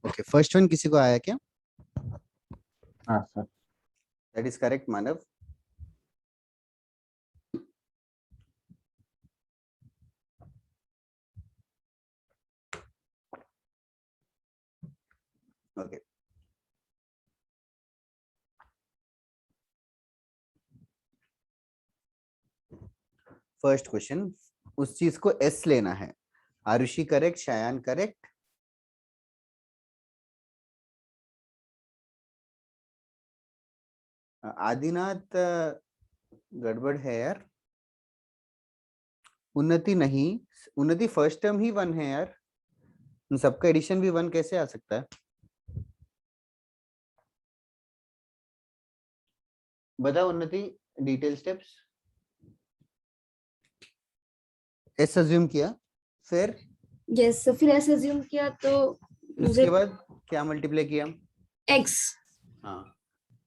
Okay, first one किसी को आया क्या? हाँ sir. That is correct, Manav. Okay. First question, उस चीज को S लेना है. Arushi correct, Shayan correct. आदिनाथ गड़बड़ है यार. उन्नति नहीं, उन्नति फर्स्ट टर्म ही 1 है यार. उन सबका एडिशन भी 1 कैसे आ सकता है? बताओ उन्नति, डिटेल स्टेप्स. एस अज्यूम किया, फिर यस, फिर ऐसे अज्यूम किया तो मुझे उसके बाद क्या मल्टीप्लाई किया? x हाँ,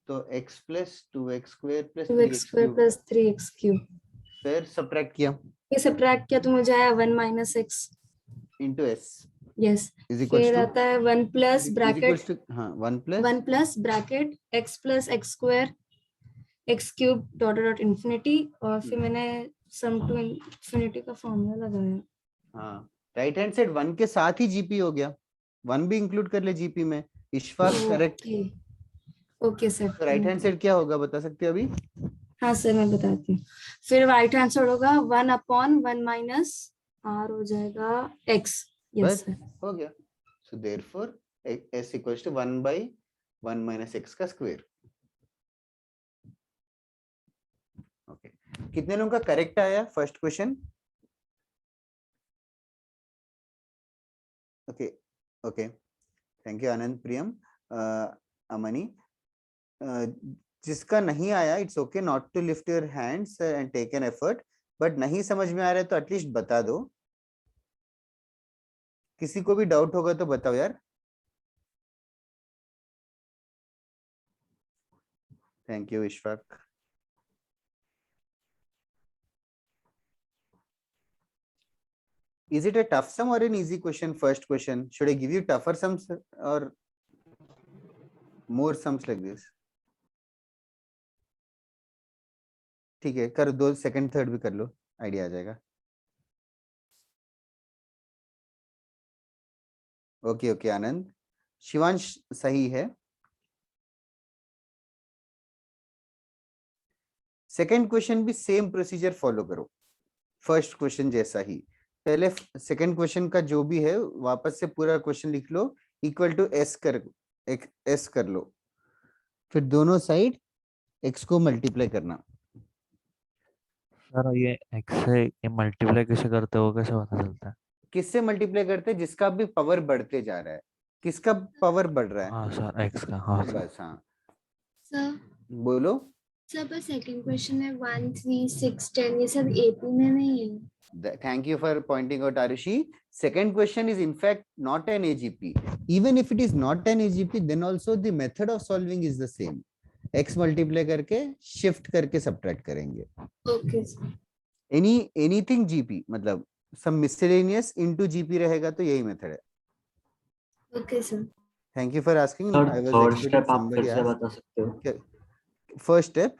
तो x plus 2x square plus 2x square plus 3x cube. फिर सब्ट्रैक्ट किया ये सब्ट्रैक्ट किया तो मुझे आया 1 minus x. Into s yes, is equals फिर टू आता है 1 प्लस ब्रैकेट हाँ 1 plus 1 plus bracket x plus x square x cube dot dot infinity, और फिर मैंने सम टू इन्फिनिटी का फॉर्मूला लगाया. हाँ, राइट हैंड साइड 1 के साथ ही जीपी हो गया. 1 भी इंक्लूड कर ले जीपी में. इशफाक करेक्ट. Okay sir. तो राइट हैंड साइड क्या होगा बता सकते हो अभी? हाँ सर, मैं बताती हूँ. फिर राइट हैंड साइड होगा 1 अपॉन 1 माइनस r हो जाएगा x. यस सर, हो गया. So therefore s equals to 1 by 1 minus x का स्क्वायर. ओके, कितने लोगों का करेक्ट आया first question? Okay okay, thank you Anand, Priyam, Amani. जिसका नहीं आया, it's okay not to lift your hands and take an effort, but नहीं समझ में आ रहा है तो एटलीस्ट बता दो। किसी को भी डाउट होगा तो बताओ यार। Thank you Ishfaq. Is it a tough sum or an easy question? First question. Should I give you tougher sums or more sums like this? ठीक है, कर दो, सेकंड थर्ड भी कर लो, आइडिया आ जाएगा। ओके ओके आनंद। शिवांश सही है। सेकंड क्वेश्चन भी सेम प्रोसीजर फॉलो करो, फर्स्ट क्वेश्चन जैसा ही। पहले सेकंड क्वेश्चन का जो भी है वापस से पूरा क्वेश्चन लिख लो, इक्वल टू एस कर लो, फिर दोनों साइड एक्स को मल्टीप्लाई करना। सर ये एक्स से ये मल्टीप्लाई कैसे करते हो, कैसे पता चलता है? किससे मल्टीप्लाई करते हैं? जिसका भी पावर बढ़ते जा रहा है। किसका पावर बढ़ रहा है? हाँ सर, एक्स का। हाँ सर। बस हाँ, सर बोलो। सर पर सेकंड क्वेश्चन है 1 3 6 10 ये सब एपी में नहीं है। Thank you for pointing out, Arushi. Second question is in fact not an AGP. Even if it is not an AGP, then also the method of solving is the same. X multiply करके shift करके subtract करेंगे। Okay sir. Anything GP मतलब some miscellaneous into GP रहेगा तो यही method है। Okay sir. Thank you for asking. Sir I was third expecting step आप somebody फिर से ask. बता सकते हो? First step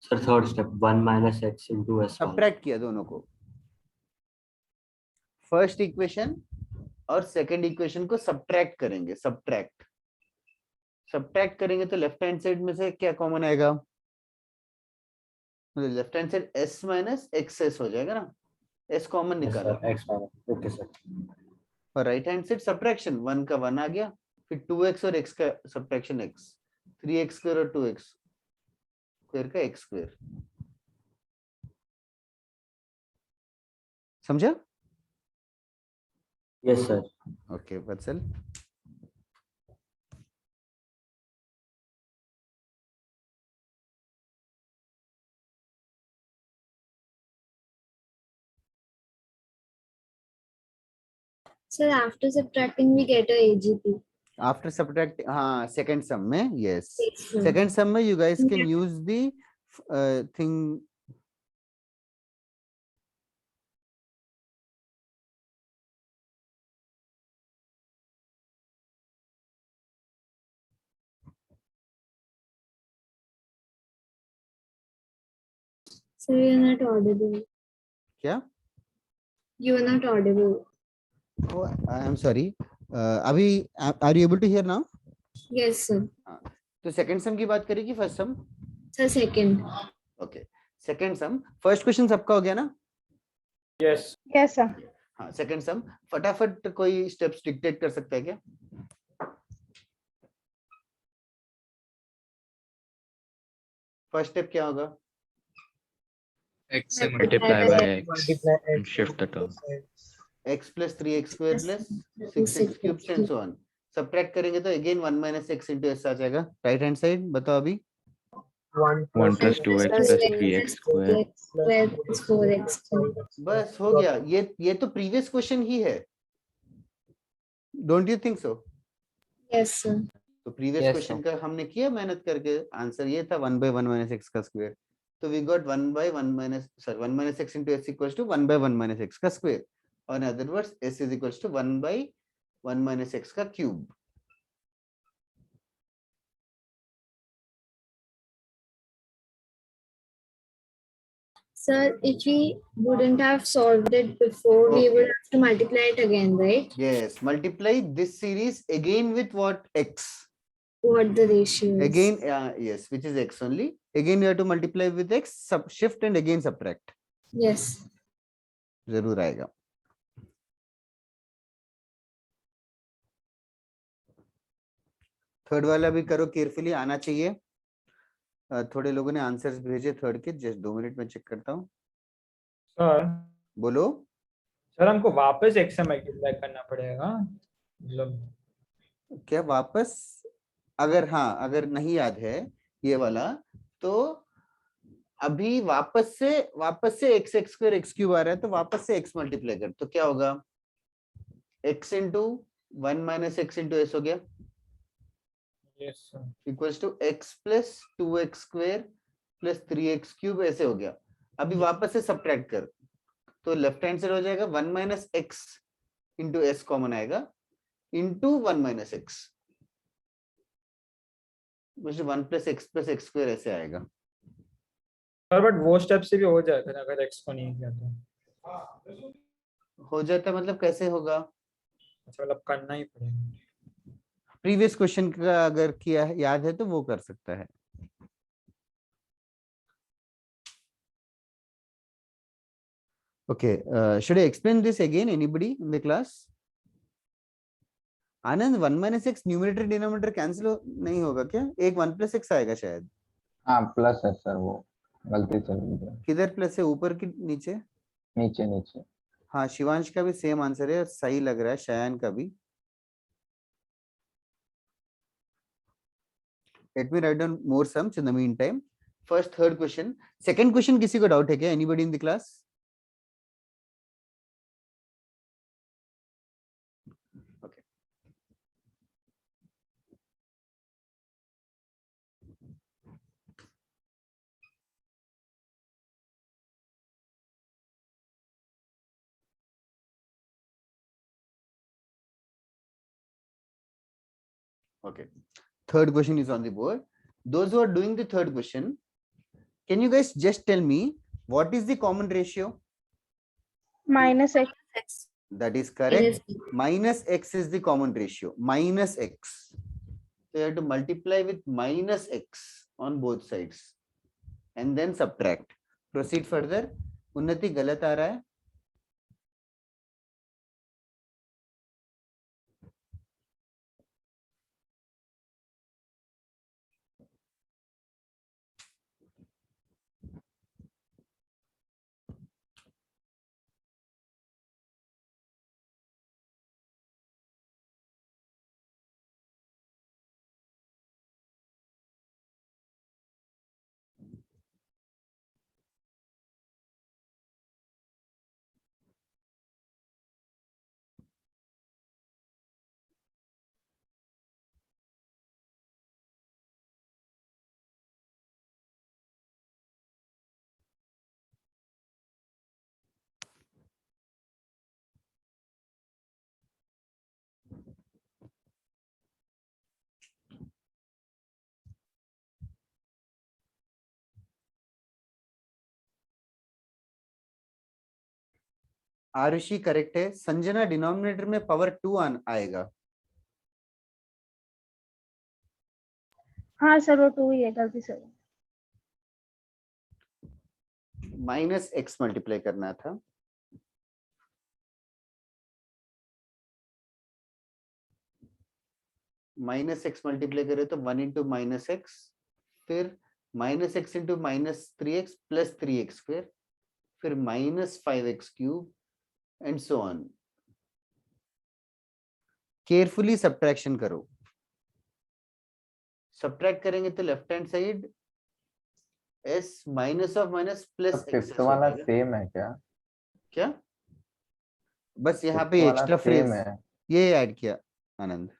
sir third step 1 minus x into S subtract किया दोनों को। फर्स्ट इक्वेशन और सेकंड इक्वेशन को सब्ट्रैक्ट करेंगे। सब्ट्रैक्ट करेंगे तो लेफ्ट हैंड साइड में से क्या कॉमन आएगा? मतलब left hand side s minus x हो जाएगा ना, s कॉमन निकालो। Okay sir. और राइट हैंड साइड सब्ट्रैक्शन, 1 का 1 आ गया, फिर 2x और x का सब्ट्रैक्शन x, 3x स्क्वायर और 2x स्क्वायर का x स्क्वायर। समझा? Yes sir. Okay Vatsal. Sir, after subtracting we get a AGP. After subtract, हाँ second sum में, yes. Yes, sir. Second sum में you guys can use the thing. Sir, you're not audible. क्या? You are not audible. Oh, I am sorry. अभी are you able to hear now? Yes, sir. तो second सम की बात करें कि first सम? Sir, second. Okay, second सम। First question सबका हो गया ना? Yes Yes, sir. हाँ, सेकंड सम फटाफट कोई स्टेप्स डिक्टेट कर सकता है क्या? फर्स्ट स्टेप क्या होगा? x से Multiply by x and shift the term. x plus 3x square plus 6x cube and so on. Subtract करेंगे तो again 1 minus x into s आ जाएगा। राइट हैंड साइड बताओ अभी। 1 plus 2x plus 3x square. Plus 4x. बस हो गया। ये तो प्रीवियस क्वेश्चन ही है, don't you think so? Yes, sir. तो प्रीवियस Yes, क्वेश्चन sir. का हमने किया मेहनत करके, आंसर ये था 1 by 1 minus x का स्क्वायर। तो we got 1 by 1 minus x into s equals to 1 by 1 minus x का स्क्वायर, और इन other words s is equals to 1 by 1 minus x का cube. Sir, if we wouldn't have solved it before, we would have to multiply it again, right? Yes, multiply this series again with what? X. What the ratio is. Again, yes, which is x only. Again, you have to multiply with x, shift and again subtract. Yes. जरूर आएगा। Third वाला भी करो carefully, आना चाहिए। थोड़े लोगों ने आंसर्स भेजे थर्ड के, जस्ट 2 मिनट में चेक करता हूँ। सर बोलो। सर हमको वापस x से मल्टीप्लाई करना पड़ेगा मतलब? क्या वापस? अगर हाँ, अगर नहीं याद है ये वाला, तो अभी वापस से x स्क्वायर x क्यूब आ रहा है, तो वापस से x मल्टीप्लाई कर, तो क्या होगा, x into 1 minus x into S हो गया, Yes, sir. Equals to x plus 2x square plus 3x cube, ऐसे हो गया। अभी वापस से सब्ट्रैक्ट कर, तो लेफ्ट हैंड साइड हो जाएगा 1 minus x into S common आएगा, इंटू 1 माइनस एक्स, मुझे 1 प्लस एक्स स्क्वायर ऐसे आएगा। सर बट वो स्टेप से भी हो जाता है अगर x को नहीं किया तो। हो जाता है मतलब कैसे होगा, अच्छा मतलब करना ही पड़ेगा। प्रीवियस क्वेश्चन का अगर किया है, याद है तो वो कर सकता है। Okay, should I explain this again? Anybody in the class? Anand 1 minus x numerator denominator cancel नहीं होगा क्या, एक 1 प्लस एक्स आएगा शायद। हाँ प्लस है सर, वो गलती चल गई है। किधर प्लस है, ऊपर की नीचे? नीचे नीचे। हाँ, शिवांश का भी सेम आंसर है, सही लग रहा है, शयान का भी। Let me write down more sums in the meantime. First, third question. Second question किसी को डाउट है क्या? Anybody in the class? Okay. Okay. Third question is on the board. Those who are doing the third question, can you guys just tell me what is the common ratio? Minus x. That is correct. Minus x is the common ratio. Minus x. So you have to multiply with minus x on both sides and then subtract. Proceed further. उन्नति गलत आ रहा है. Arushi correct है. Sanjana denominator में power 2 आएगा. हाँ sir वो 2 ही है, गलती से। माइनस एक्स मल्टीप्लाई करना था. माइनस एक्स मल्टीप्लाई करे तो 1 इंटू माइनस एक्स, फिर minus x into minus 3x plus 3x square, फिर minus 5x cube and so on. Carefully subtraction करो. सब्ट्रैक्ट करेंगे तो left hand side s minus of minus plus fifth वाला same है क्या? क्या? बस यहाँ पे Fifth वाला एक्स्ट्रा फ्रेज same है। ये ऐड किया Anand.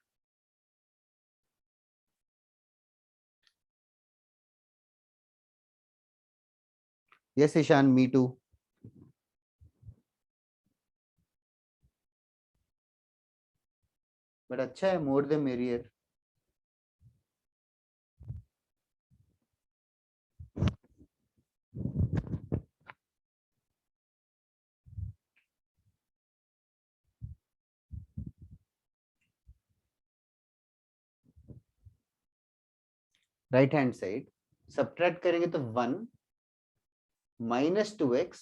Yes Ishan, me too. But अच्छा है, more than merrier. Right hand side subtract करेंगे तो 1 minus 2x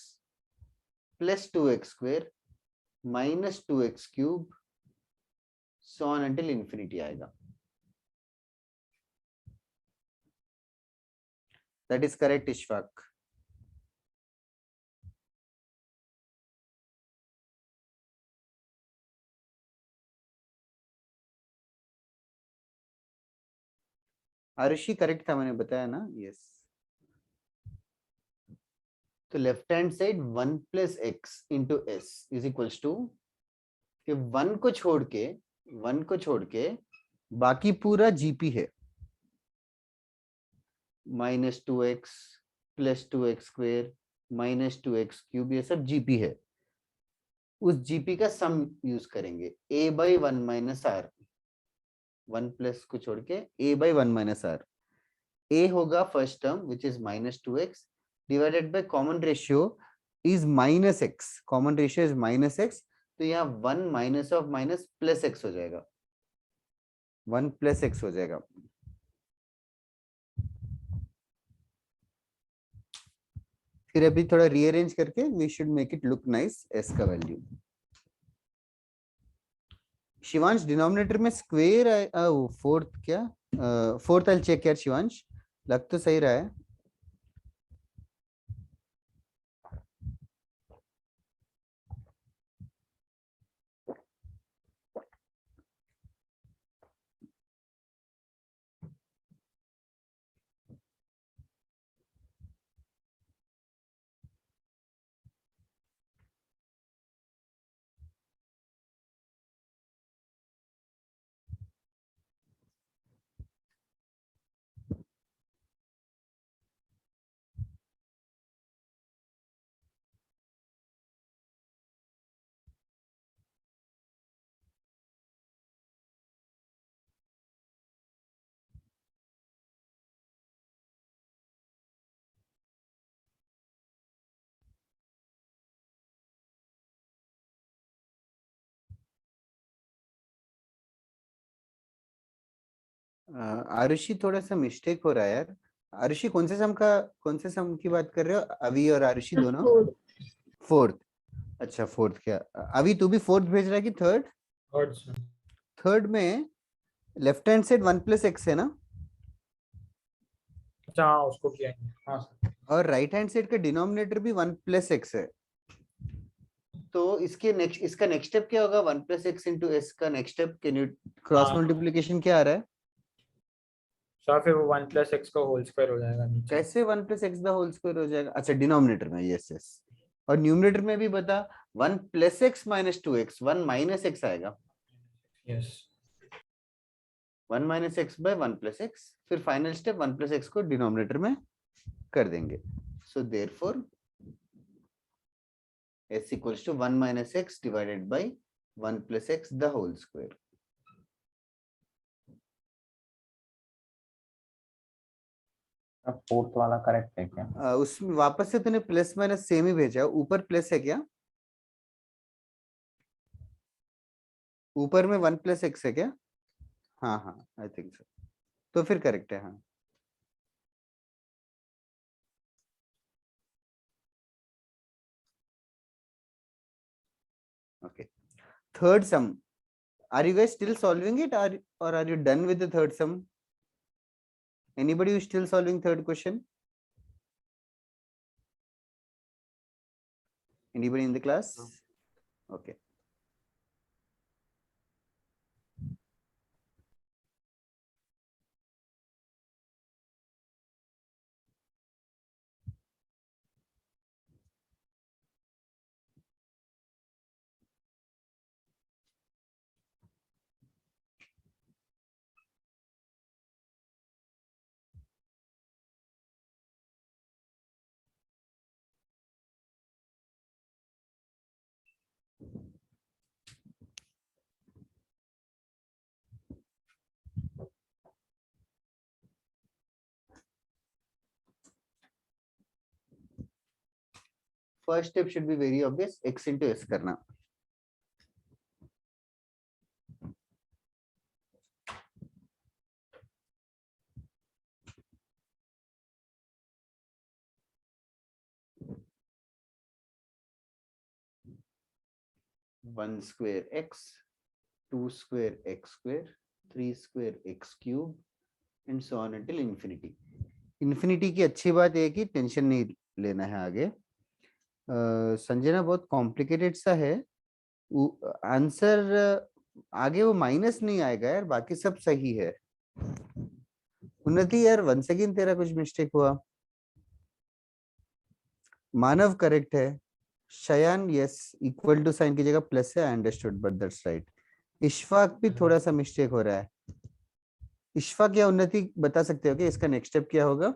plus 2x square minus 2x cube so on until infinity आएगा. That is correct Ishfaq. Arushi correct था, मैंने बताया ना, यस। तो left hand side 1 plus x into S is equals to, 1 को छोड़ के बाकी पूरा जीपी है, -2x plus 2x square minus 2x cube, ये सब जीपी है। उस जीपी का सम यूज करेंगे, a by 1 minus R, 1 plus को छोड़ के a by 1 minus R. a होगा first term which is -2x divided by common ratio is -x, common ratio is -x, तो यहाँ 1 minus of minus plus x हो जाएगा, 1 plus x हो जाएगा। फिर अभी थोड़ा रीअरेंज करके we should make it look nice, s का वैल्यू। शिवांश डिनोमिनेटर में स्क्वायर है, फोर्थ क्या, फोर्थ आई चेक यार शिवांश, लग तो सही रहा है। आरुषि थोड़ा सा मिस्टेक हो रहा है यार। आरुषि कौन से सम की बात कर रहे हो, अभी और आरुषि दोनों? फोर्थ, अच्छा फोर्थ क्या, अभी तू भी फोर्थ भेज रहा है कि थर्ड? थर्ड में left hand side 1 plus x है ना? अच्छा हाँ, उसको किया है। हाँ सर। और राइट हैंड साइड का डिनोमिनेटर भी 1 प्लस एक्स है, तो इसका नेक्स्ट स्टेप क्या होगा? 1 प्लस एक्स इंटू एस का next step, can you cross multiplication क्या आ रहा है? सर फिर वो 1 प्लस एक्स का होल स्क्वायर हो जाएगा नीचे। कैसे 1 plus x the whole square हो जाएगा? अच्छा डिनोमिनेटर में, यस यस, और न्यूमरेटर में भी बता, 1 plus x minus 2x, 1 minus x आएगा, yes 1 minus x by 1 plus x, फिर फाइनल स्टेप 1 प्लस एक्स को डिनोमिनेटर में कर देंगे। So therefore s equals to 1 minus x divided by 1 plus x the whole square. Fourth वाला correct है क्या? उसमें वापस से तूने प्लस माइनस सेम ही भेजा, ऊपर प्लस है क्या? ऊपर में 1 प्लस एक्स है क्या? हाँ हाँ आई थिंक सो, तो फिर करेक्ट है। हाँ okay, third some, are you guys still solving it, or are you done with the third sum? Anybody who is still solving third question? Anybody in the class? Okay. First step should be very obvious, x into s करना। One square x, 2 square x square, 3 square x cube and so on until infinity. Infinity की अच्छी बात है कि tension नहीं लेना है आगे। संजना बहुत कॉम्प्लिकेटेड सा है आंसर, आगे वो माइनस नहीं आएगा यार, बाकी सब सही है। उन्नति यार वन सेकेंड तेरा कुछ मिस्टेक हुआ। मानव करेक्ट है। Shayan yes equal to sign की जगह प्लस है, I understood but that's right. Ishfaq भी थोड़ा सा मिस्टेक हो रहा है। इशफाक या उन्नति बता सकते हो कि इसका नेक्स्ट स्टेप क्या होगा?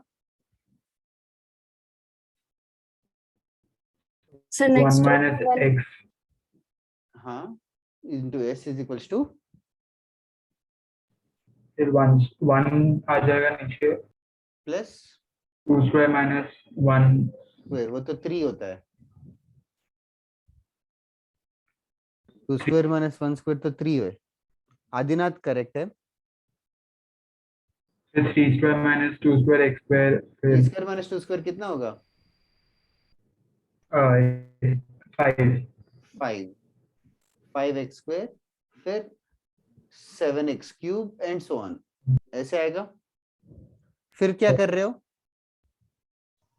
सर नेक्स्ट 1 minus x हाँ, into s is equals to फिर 1 आ जाएगा नीचे, प्लस 2 square minus 1 स्क्वायर, वो तो 3 होता है। 2 स्क्वायर माइनस 1 स्क्वायर तो 3 है। आदिनाथ करेक्ट है। फिर 3 square minus 2 square x square 3 फिर स्क्वायर माइनस 2 स्क्वायर कितना होगा? 5 5x स्क्वायर फिर 7x cube and so on, ऐसे आएगा। फिर क्या कर रहे हो?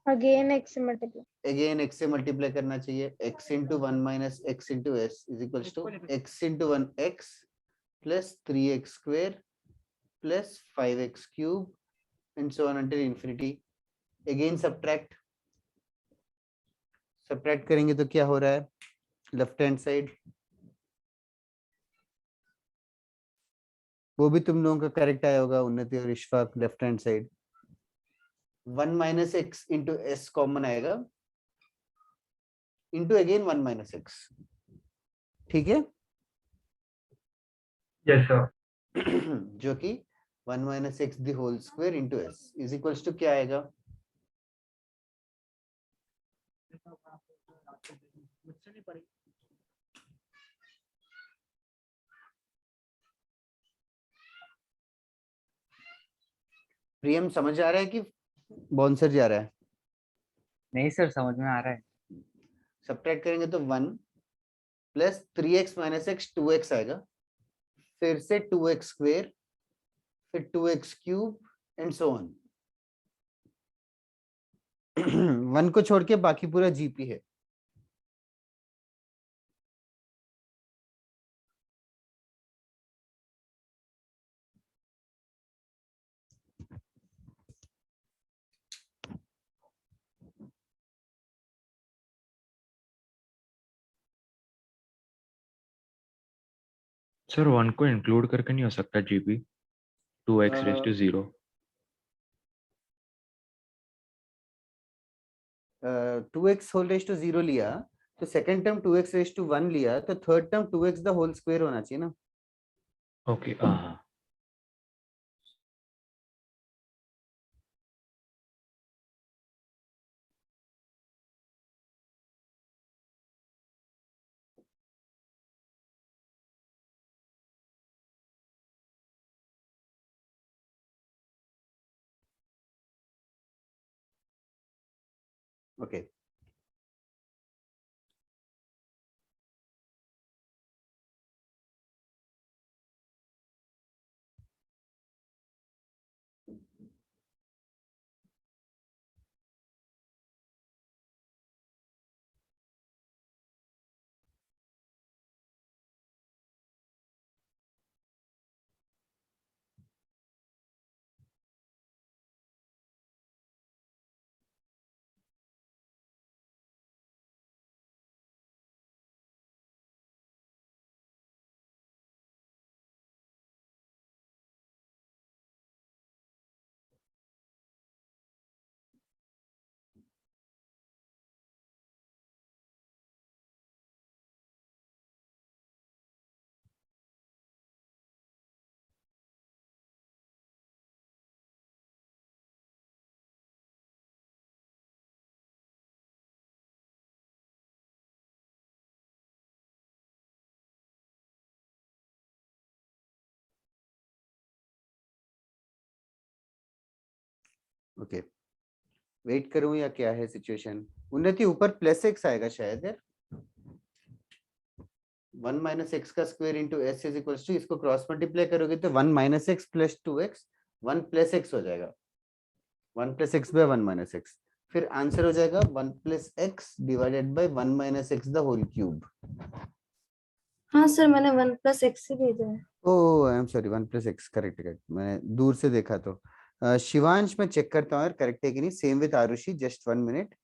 Again x से multiply. अगेन x से मल्टीप्लाई करना चाहिए। x into 1 minus x into s is equals to x into 1x plus 3x square plus 5x cube and so on until infinity. Again subtract करेंगे तो क्या हो रहा है? लेफ्ट हैंड साइड, वो भी तुम लोगों का करेक्ट आया होगा उन्नति और Ishfaq. Left hand side 1 minus x into s common आएगा, into again 1 minus x, ठीक है? yes sir जो कि 1 minus x the whole square into s is equals to क्या आएगा? प्रियम समझ आ रहा है कि बाउंसर जा रहा है? नहीं सर, समझ में आ रहा है। सब्ट्रैक्ट करेंगे तो 1 plus 3x minus x 2x आएगा, फिर से 2x स्क्वेयर, फिर 2x cube and so on. 1 को छोड़ के बाकी पूरा जीपी है। सर 1 को इंक्लूड करके नहीं हो सकता GP? 2x raise to 0। 2x whole raise to 0 लिया तो second term 2x raise to 1 लिया तो third term 2x the whole square होना चाहिए ना। ओके हाँ। ओके ओके वेट करूं या क्या है सिचुएशन? उन्नति ऊपर प्लस x आएगा शायद यार। 1 माइनस एक्स का square into S is equals to, इसको क्रॉस मल्टीप्लाई करोगे तो 1 minus x plus 2x 1 plus x हो जाएगा। 1 plus x by 1 minus x, फिर आंसर हो जाएगा 1 plus x divided by 1 minus x the whole cube. हाँ सर, मैंने 1 plus x से भेजा है। Oh I am sorry, 1 plus x correct correct, मैंने दूर से देखा तो शिवांश मैं चेक करता हूँ यार करेक्ट है कि नहीं. Same with Arushi, just 1 minute.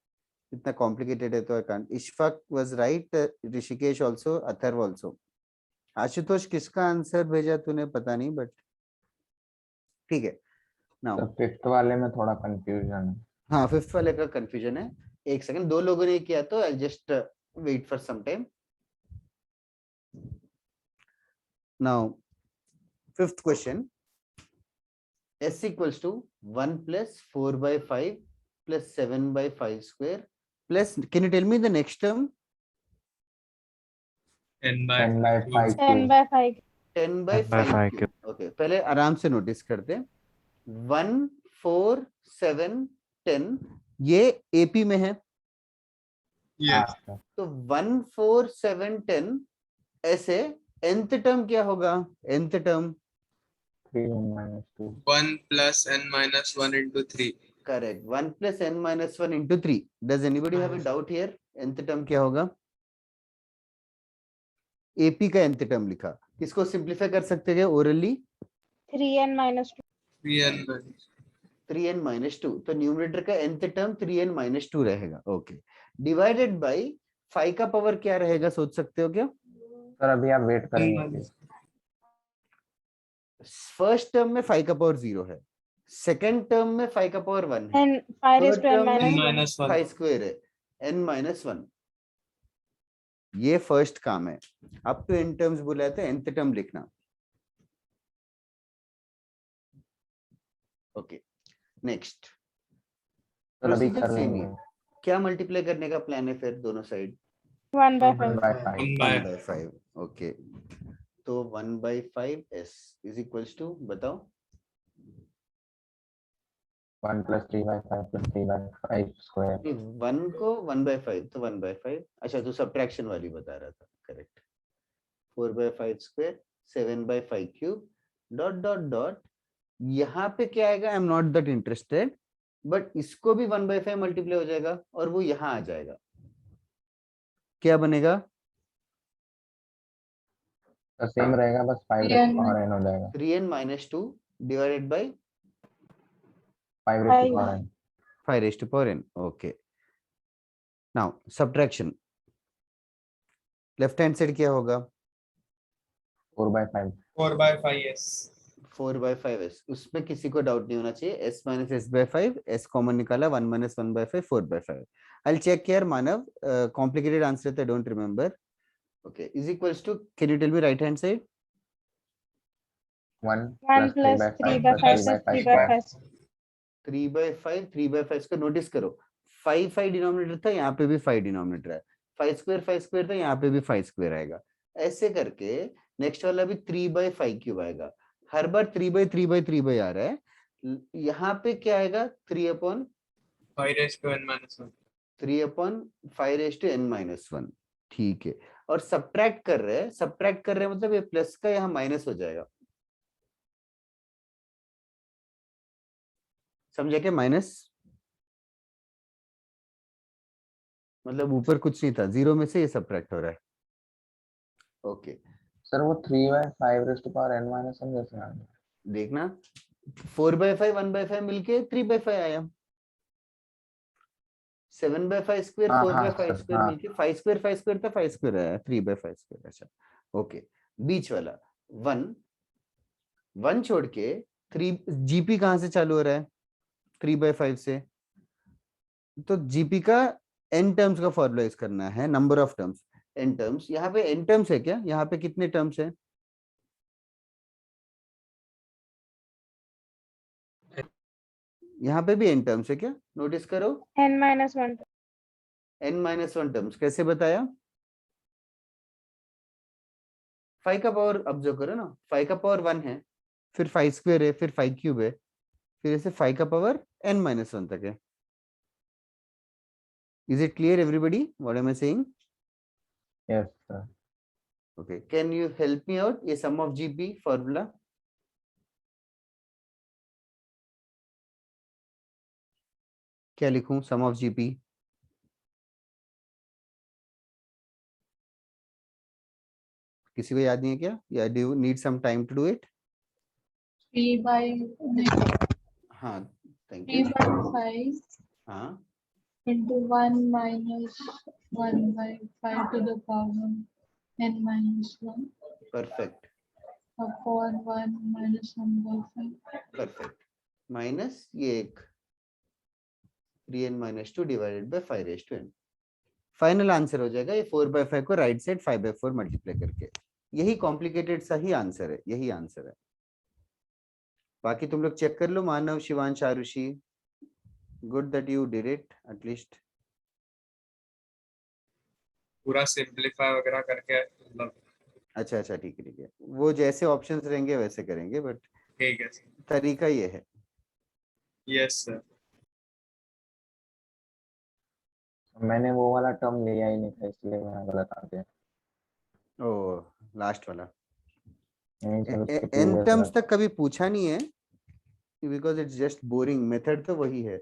इतना कॉम्प्लिकेटेड है तो I can't. Ishfaq was right, Rishikesh also, Atharva also. Ashutosh किसका आंसर भेजा तूने पता नहीं, बट ठीक है. नाउ सर फिफ्थ वाले में थोड़ा कंफ्यूजन है. हाँ, फिफ्थ वाले का कंफ्यूजन है. एक सेकंड, दो लोगों ने किया तो I just wait for some time. Now fifth question, s equals to 1 plus 4 by 5 plus 7 by 5 square plus, can you tell me the next term? 10 by 10 by 5 10 cube. by 5. 10 by 10 by 5 5 cube. Okay, पहले आराम से notice करते हैं. 1 4 7 10 ये AP में है. हाँ yes sir. तो 1 4 7 10 ऐसे nth टर्म क्या होगा? nth term 3n minus 2. 1 plus n minus 1 into 3. Correct. 1 plus n minus 1 into 3. Does anybody have a doubt here? nth term क्या होगा? AP का nth टर्म लिखा. किसको सिंप्लीफाई कर सकते हैं orally? 3n minus 2. 3n minus 3n minus 2. तो numerator का nth टर्म 3n minus 2 रहेगा. ओके. डिवाइडेड बाय 5 का पावर क्या रहेगा, सोच सकते हो क्या? सर अभी आप वेट n करेंगे minus please. फर्स्ट टर्म में 5 का पावर 0 है. सेकंड टर्म में 5 का पावर 1 है. And 5 raised third to n term n minus 1. minus 1. 5 square है. n minus 1. ये फर्स्ट काम है. अप टू n टर्म्स बुलाए तो nth टर्म लिखना. ओके. नेक्स्ट सर अभी प्रोसीजर कर सेम लेंगे. ही. क्या मल्टीप्लाई करने का प्लान है फिर दोनों side? 1 by 1 5. by 5. 1 1 by by 5. Okay. तो 1 by 5 s is equals to, बताओ. 1 plus 3 by 5 plus 3 by 5 square. 1 को 1 by 5 तो 1 by 5. अच्छा, तो सब्ट्रैक्शन वाली बता रहा था. Correct. 4 by 5 square 7 by 5 cube dot dot dot. यहाँ पे क्या आएगा? I am not that interested, but इसको भी 1 by 5 मल्टीप्लाई हो जाएगा और वो यहाँ आ जाएगा. क्या बनेगा? तो सेम रहेगा, बस 5 raised to power n हो जाएगा. 3n minus 2 divided by 5 raised to power n. 5 raised to power n. Okay. Now subtraction. Left hand side क्या होगा? 4 by 5. 4 by 5 yes 4 by 5s. उसमें किसी को डाउट नहीं होना चाहिए. s minus s by 5, s common निकाला, 1 minus 1 by 5, 4 by 5. I'll check here, Manav. Complicated answer I don't remember. Okay, is equals to, can you tell me right hand side? 1 1 plus 3 by 5 plus 3 by 5 square. 3 by 5, 3 by 5 को notice करो. 5 5 denominator था, यहाँ पे भी 5 denominator है. 5 square था, यहाँ पे भी 5 स्क्वायर आएगा. ऐसे करके नेक्स्ट वाला भी 3 by 5 क्यूब आएगा. हर बार 3 by 3 by 3 by आ रहा है. यहाँ पे क्या आएगा? 3 upon 5 raised to n minus 1. 3 upon 5 raised to n minus 1. ठीक है. और सब्ट्रैक्ट कर रहे हैं मतलब ये प्लस का यहाँ माइनस हो जाएगा. समझे क्या? माइनस मतलब ऊपर कुछ नहीं था, 0 में से ये सब्ट्रैक्ट हो रहा है. ओके. सर वो 3 by 5 raised to power n minus 1 जैसे आ गया. देखना, 4 by 5 1 by 5 मिलके 3 by 5 आया. 7 by 5 स्क्वायर 4 by 5 स्क्वायर मिलके 5 स्क्वायर था, 5 स्क्वायर आया. 3 by 5 स्क्वायर. अच्छा ओके. बीच वाला 1 छोड़ के 3 जीपी कहां से चालू हो रहा है? 3 by 5 से. तो जीपी का n टर्म्स का फॉर्मूला यूज करना है. Number of terms, n terms. यहाँ पे n टर्म्स है क्या? यहाँ पे कितने टर्म्स है? यहाँ पे भी n टर्म्स है क्या? नोटिस करो. n minus 1. n minus 1 terms. कैसे बताया? 5 का पावर ऑब्जर्व करो ना. 5 का पावर 1 है, फिर 5 स्क्वायर है, फिर 5 क्यूब है, फिर ऐसे 5 का पावर n minus 1 तक है. Is it clear everybody what am I saying? Yes sir. Okay, can you help me out? ये sum of GP formula. क्या लिखूं? sum of GP. किसी को याद नहीं है क्या? या do you need some time to do it? 3 by हाँ, थैंक 3 यू। by 5 हाँ, into 1 minus 1 by 5 to the power n minus 1 perfect upon 1 minus 1 by 5. Perfect. Minus ये एक 3n minus 2 divided by 5 raised to n। Final answer हो जाएगा ये 4/5 को right side 5/4 multiply करके। यही कॉम्प्लिकेटेड सा ही आंसर है, यही आंसर है। बाकी तुम लोग चेक कर लो, Manav, Shivansh, Arushi, good that you did it at least. पूरा सिंपलीफाई वगैरह करके मतलब अच्छा अच्छा, ठीक है ठीक है, वो जैसे ऑप्शंस रहेंगे वैसे करेंगे, बट ठीक है सर। तरीका ये है। Yes sir. मैंने वो वाला टर्म लिया ही नहीं था, इसलिए मैं गलत आ गया। ओ, लास्ट वाला नहीं सर, उसके एन previous टर्म्स वाला। तक कभी पूछा नहीं है, because it's just boring. Method तो वही है,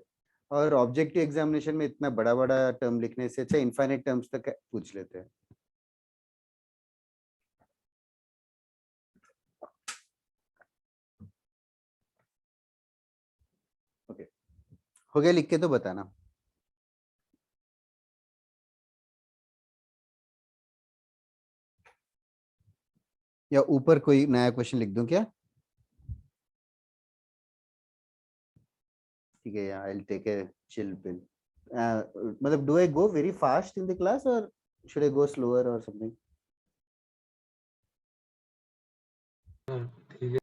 और ऑब्जेक्टिव एग्जामिनेशन में इतना बड़ा बड़ा टर्म लिखने से अच्छा इनफाइनाइट टर्म्स तक पूछ लेते हैं। ओके, हो गया, लिख के तो बताना। या ऊपर कोई नया क्वेश्चन लिख दूं क्या? ठीक है, I will take a chill pill. मतलब do I go very fast in the class और शुड आई गो स्लोअर और समथिंग? ठीक है।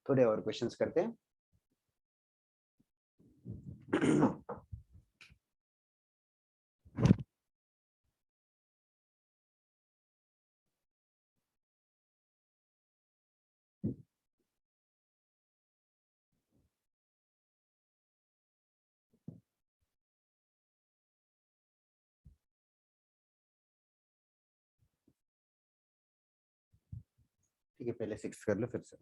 थोड़े और क्वेश्चंस करते हैं। ठीक है, पहले 6 कर लो फिर से।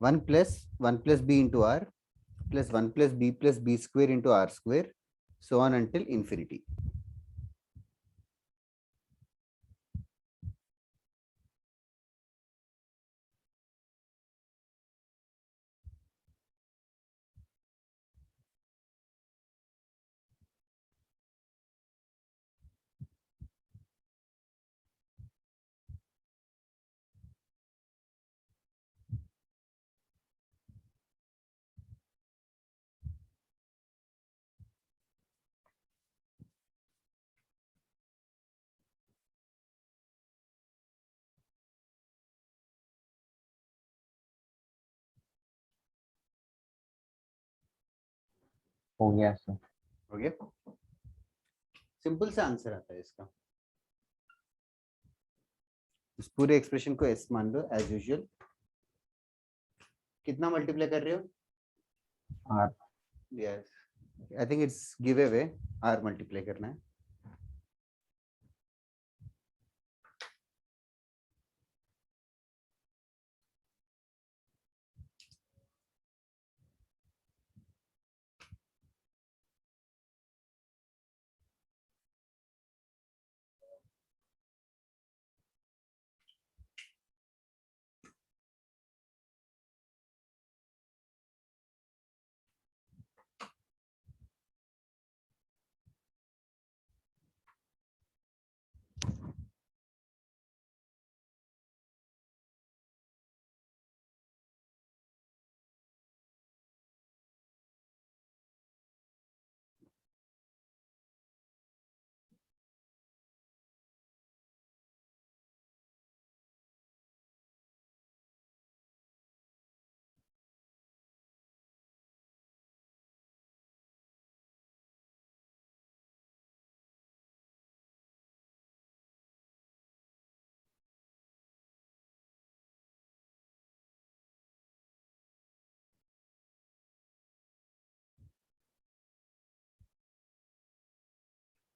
One plus B into R plus 1 plus b plus b square into r square, so on until infinity. हो गया सर। हो गया, सिंपल सा आंसर आता है इसका। इस पूरे एक्सप्रेशन को s मान लो एज यूजुअल। कितना मल्टीप्लाई कर रहे हो? R. Yes, I think it's give away, r multiply करना है।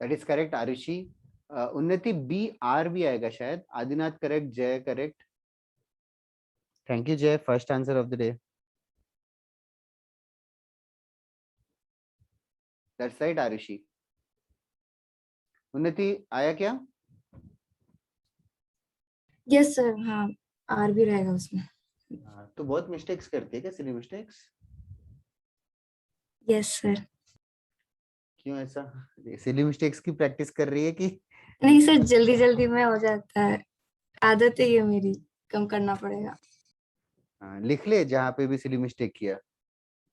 That is correct Arushi. Unnati B R भी आएगा शायद. Adinath correct, Jay correct. Thank you Jay, first answer of the day. That's right Arushi. Unnati आया क्या? यस सर, हाँ आर भी रहेगा उसमें. तो बहुत मिस्टेक्स करती है क्या, सिली मिस्टेक्स? Yes sir. क्यों ऐसा? सिली मिस्टेक्स की प्रैक्टिस कर रही है कि? नहीं सर, जल्दी जल्दी में हो जाता है, आदत है ये मेरी, कम करना पड़ेगा. लिख ले जहाँ पे भी सिली मिस्टेक किया.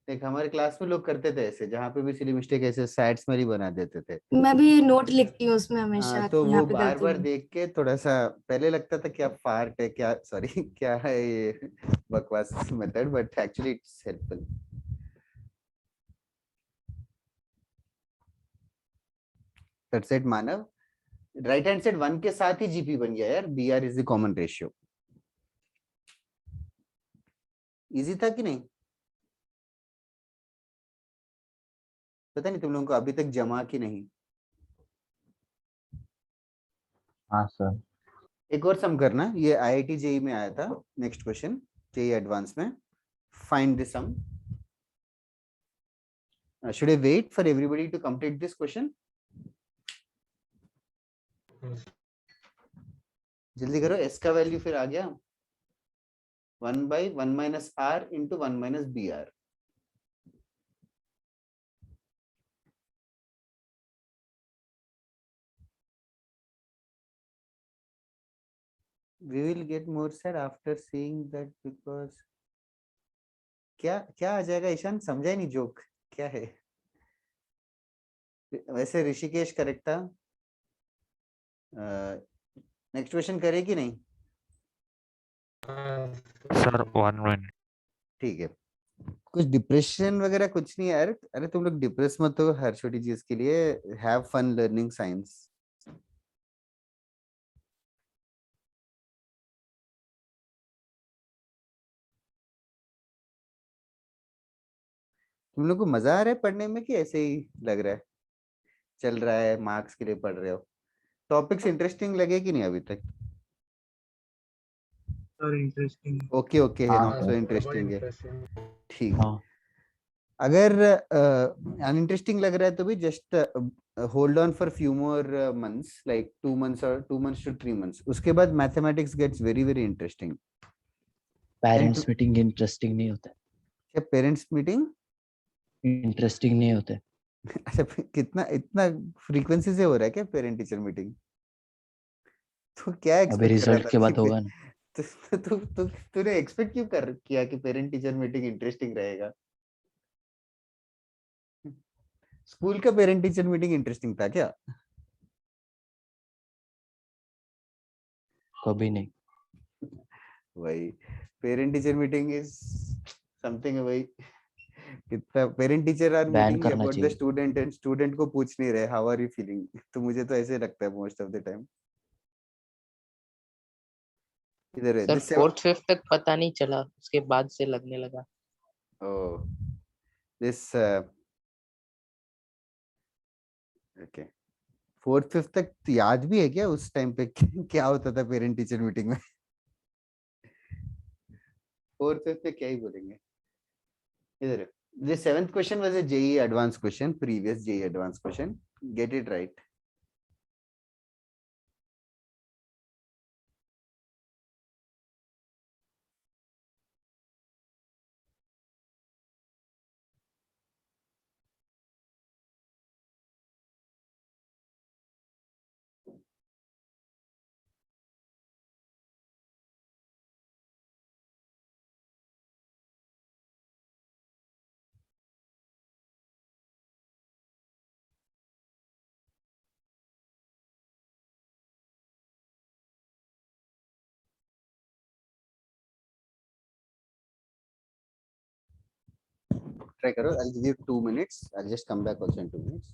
देख हमारे क्लास में लोग करते थे ऐसे, जहाँ पे भी सिली मिस्टेक ऐसे सैड स्मेरी बना देते थे. मैं भी नोट लिखती हूँ उसमें हमेशा, तो यहाँ वो पे बार गलती बार हुई. देख के थोड़ा सा पहले लगता था क्या फार्ट है, क्या सॉरी क्या है ये बकवास method, but actually it's helpful. That's it Manav. Right hand side 1 के साथ ही जीपी बन गया यार. B R is the common ratio. Easy था कि नहीं? पता नहीं तुम लोगों को अभी तक जमा कि नहीं. हाँ सर. एक और सम करना, ये आईआईटी जेई में आया था. नेक्स्ट क्वेश्चन जेई एडवांस में. Find the sum. should I wait for everybody to complete this question? जल्दी करो. s का वैल्यू फिर आ गया 1 by 1 minus r into 1 minus br. We will get more sir after seeing that, because क्या क्या आ जाएगा ईशान, समझा ही नहीं जोक क्या है. वैसे ऋषिकेश करेक्ट था. नेक्स्ट क्वेश्चन करे कि नहीं? Sir 1 minute. ठीक है. कुछ डिप्रेशन वगैरह कुछ नहीं यार. अरे तुम लोग डिप्रेस मत हो हर छोटी चीज के लिए. Have fun learning science. तुम लोग को मजा आ रहा है पढ़ने में कि ऐसे ही लग रहा है चल रहा है, मार्क्स के लिए पढ़ रहे हो? टॉपिक्स इंटरेस्टिंग लगे कि नहीं अभी तक? Sir interesting. ओके ओके है, हाँ नॉट सो सर. इंटरेस्टिंग है. ठीक. हाँ. अगर अनइंटरेस्टिंग लग रहा है तो भी just hold on for few more months, like 2 months or 2 months to 3 months. उसके बाद mathematics gets very very interesting. Parents meeting interesting नहीं होता क्या पेरेंट्स मीटिंग इंटरेस्टिंग नहीं होते. अच्छा कितना इतना फ्रीक्वेंसी से हो रहा है क्या पेरेंट टीचर मीटिंग? तो क्या अभी एक्सपेक्ट कर रहा रिजल्ट के था बाद होगा ना. तूने एक्सपेक्ट क्यों कर किया कि पेरेंट टीचर मीटिंग इंटरेस्टिंग रहेगा? स्कूल का पेरेंट टीचर मीटिंग इंटरेस्टिंग था क्या? कभी नहीं. वही parent teacher meeting is something है भाई. कितना पेरेंट टीचर आर बैन मीटिंग करना अबाउट द चाहिए. स्टूडेंट एंड स्टूडेंट को पूछ नहीं रहे हाउ आर यू फीलिंग. तो मुझे तो ऐसे लगता है मोस्ट ऑफ द टाइम. इधर है सर दिस. 4th 5th तक पता नहीं चला, उसके बाद से लगने लगा. Oh this okay. 4th 5th तक तो याद भी है क्या उस टाइम पे क्या होता था पेरेंट टीचर मीटिंग में? 4th 5th पे क्या ही बोलेंगे. इधर the 7th question was a JEE advanced question, previous JEE advanced question. Get it right. Try karo. I'll give you 2 minutes. I'll just come back also in 2 minutes.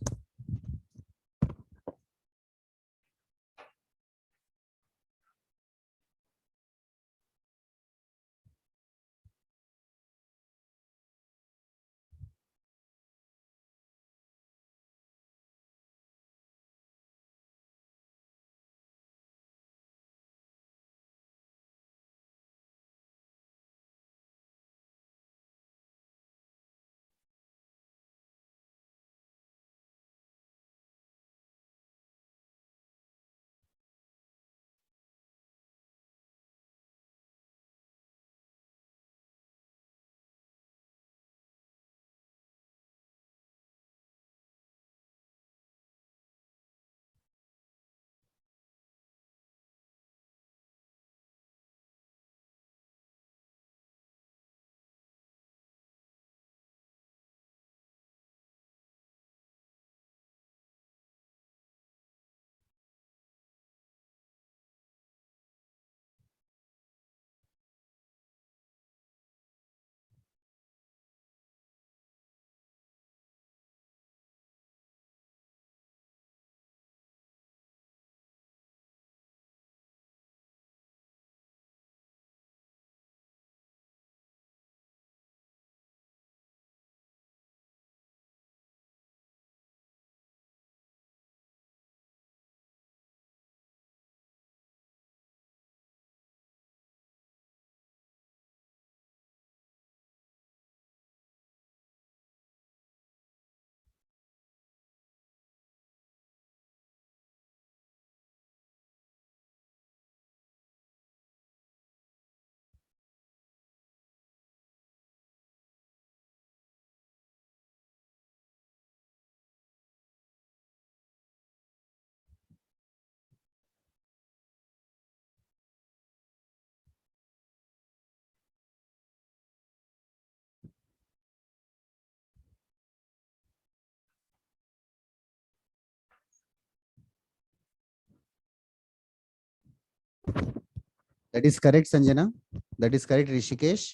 That is correct, Sanjana. That is correct, Rishikesh.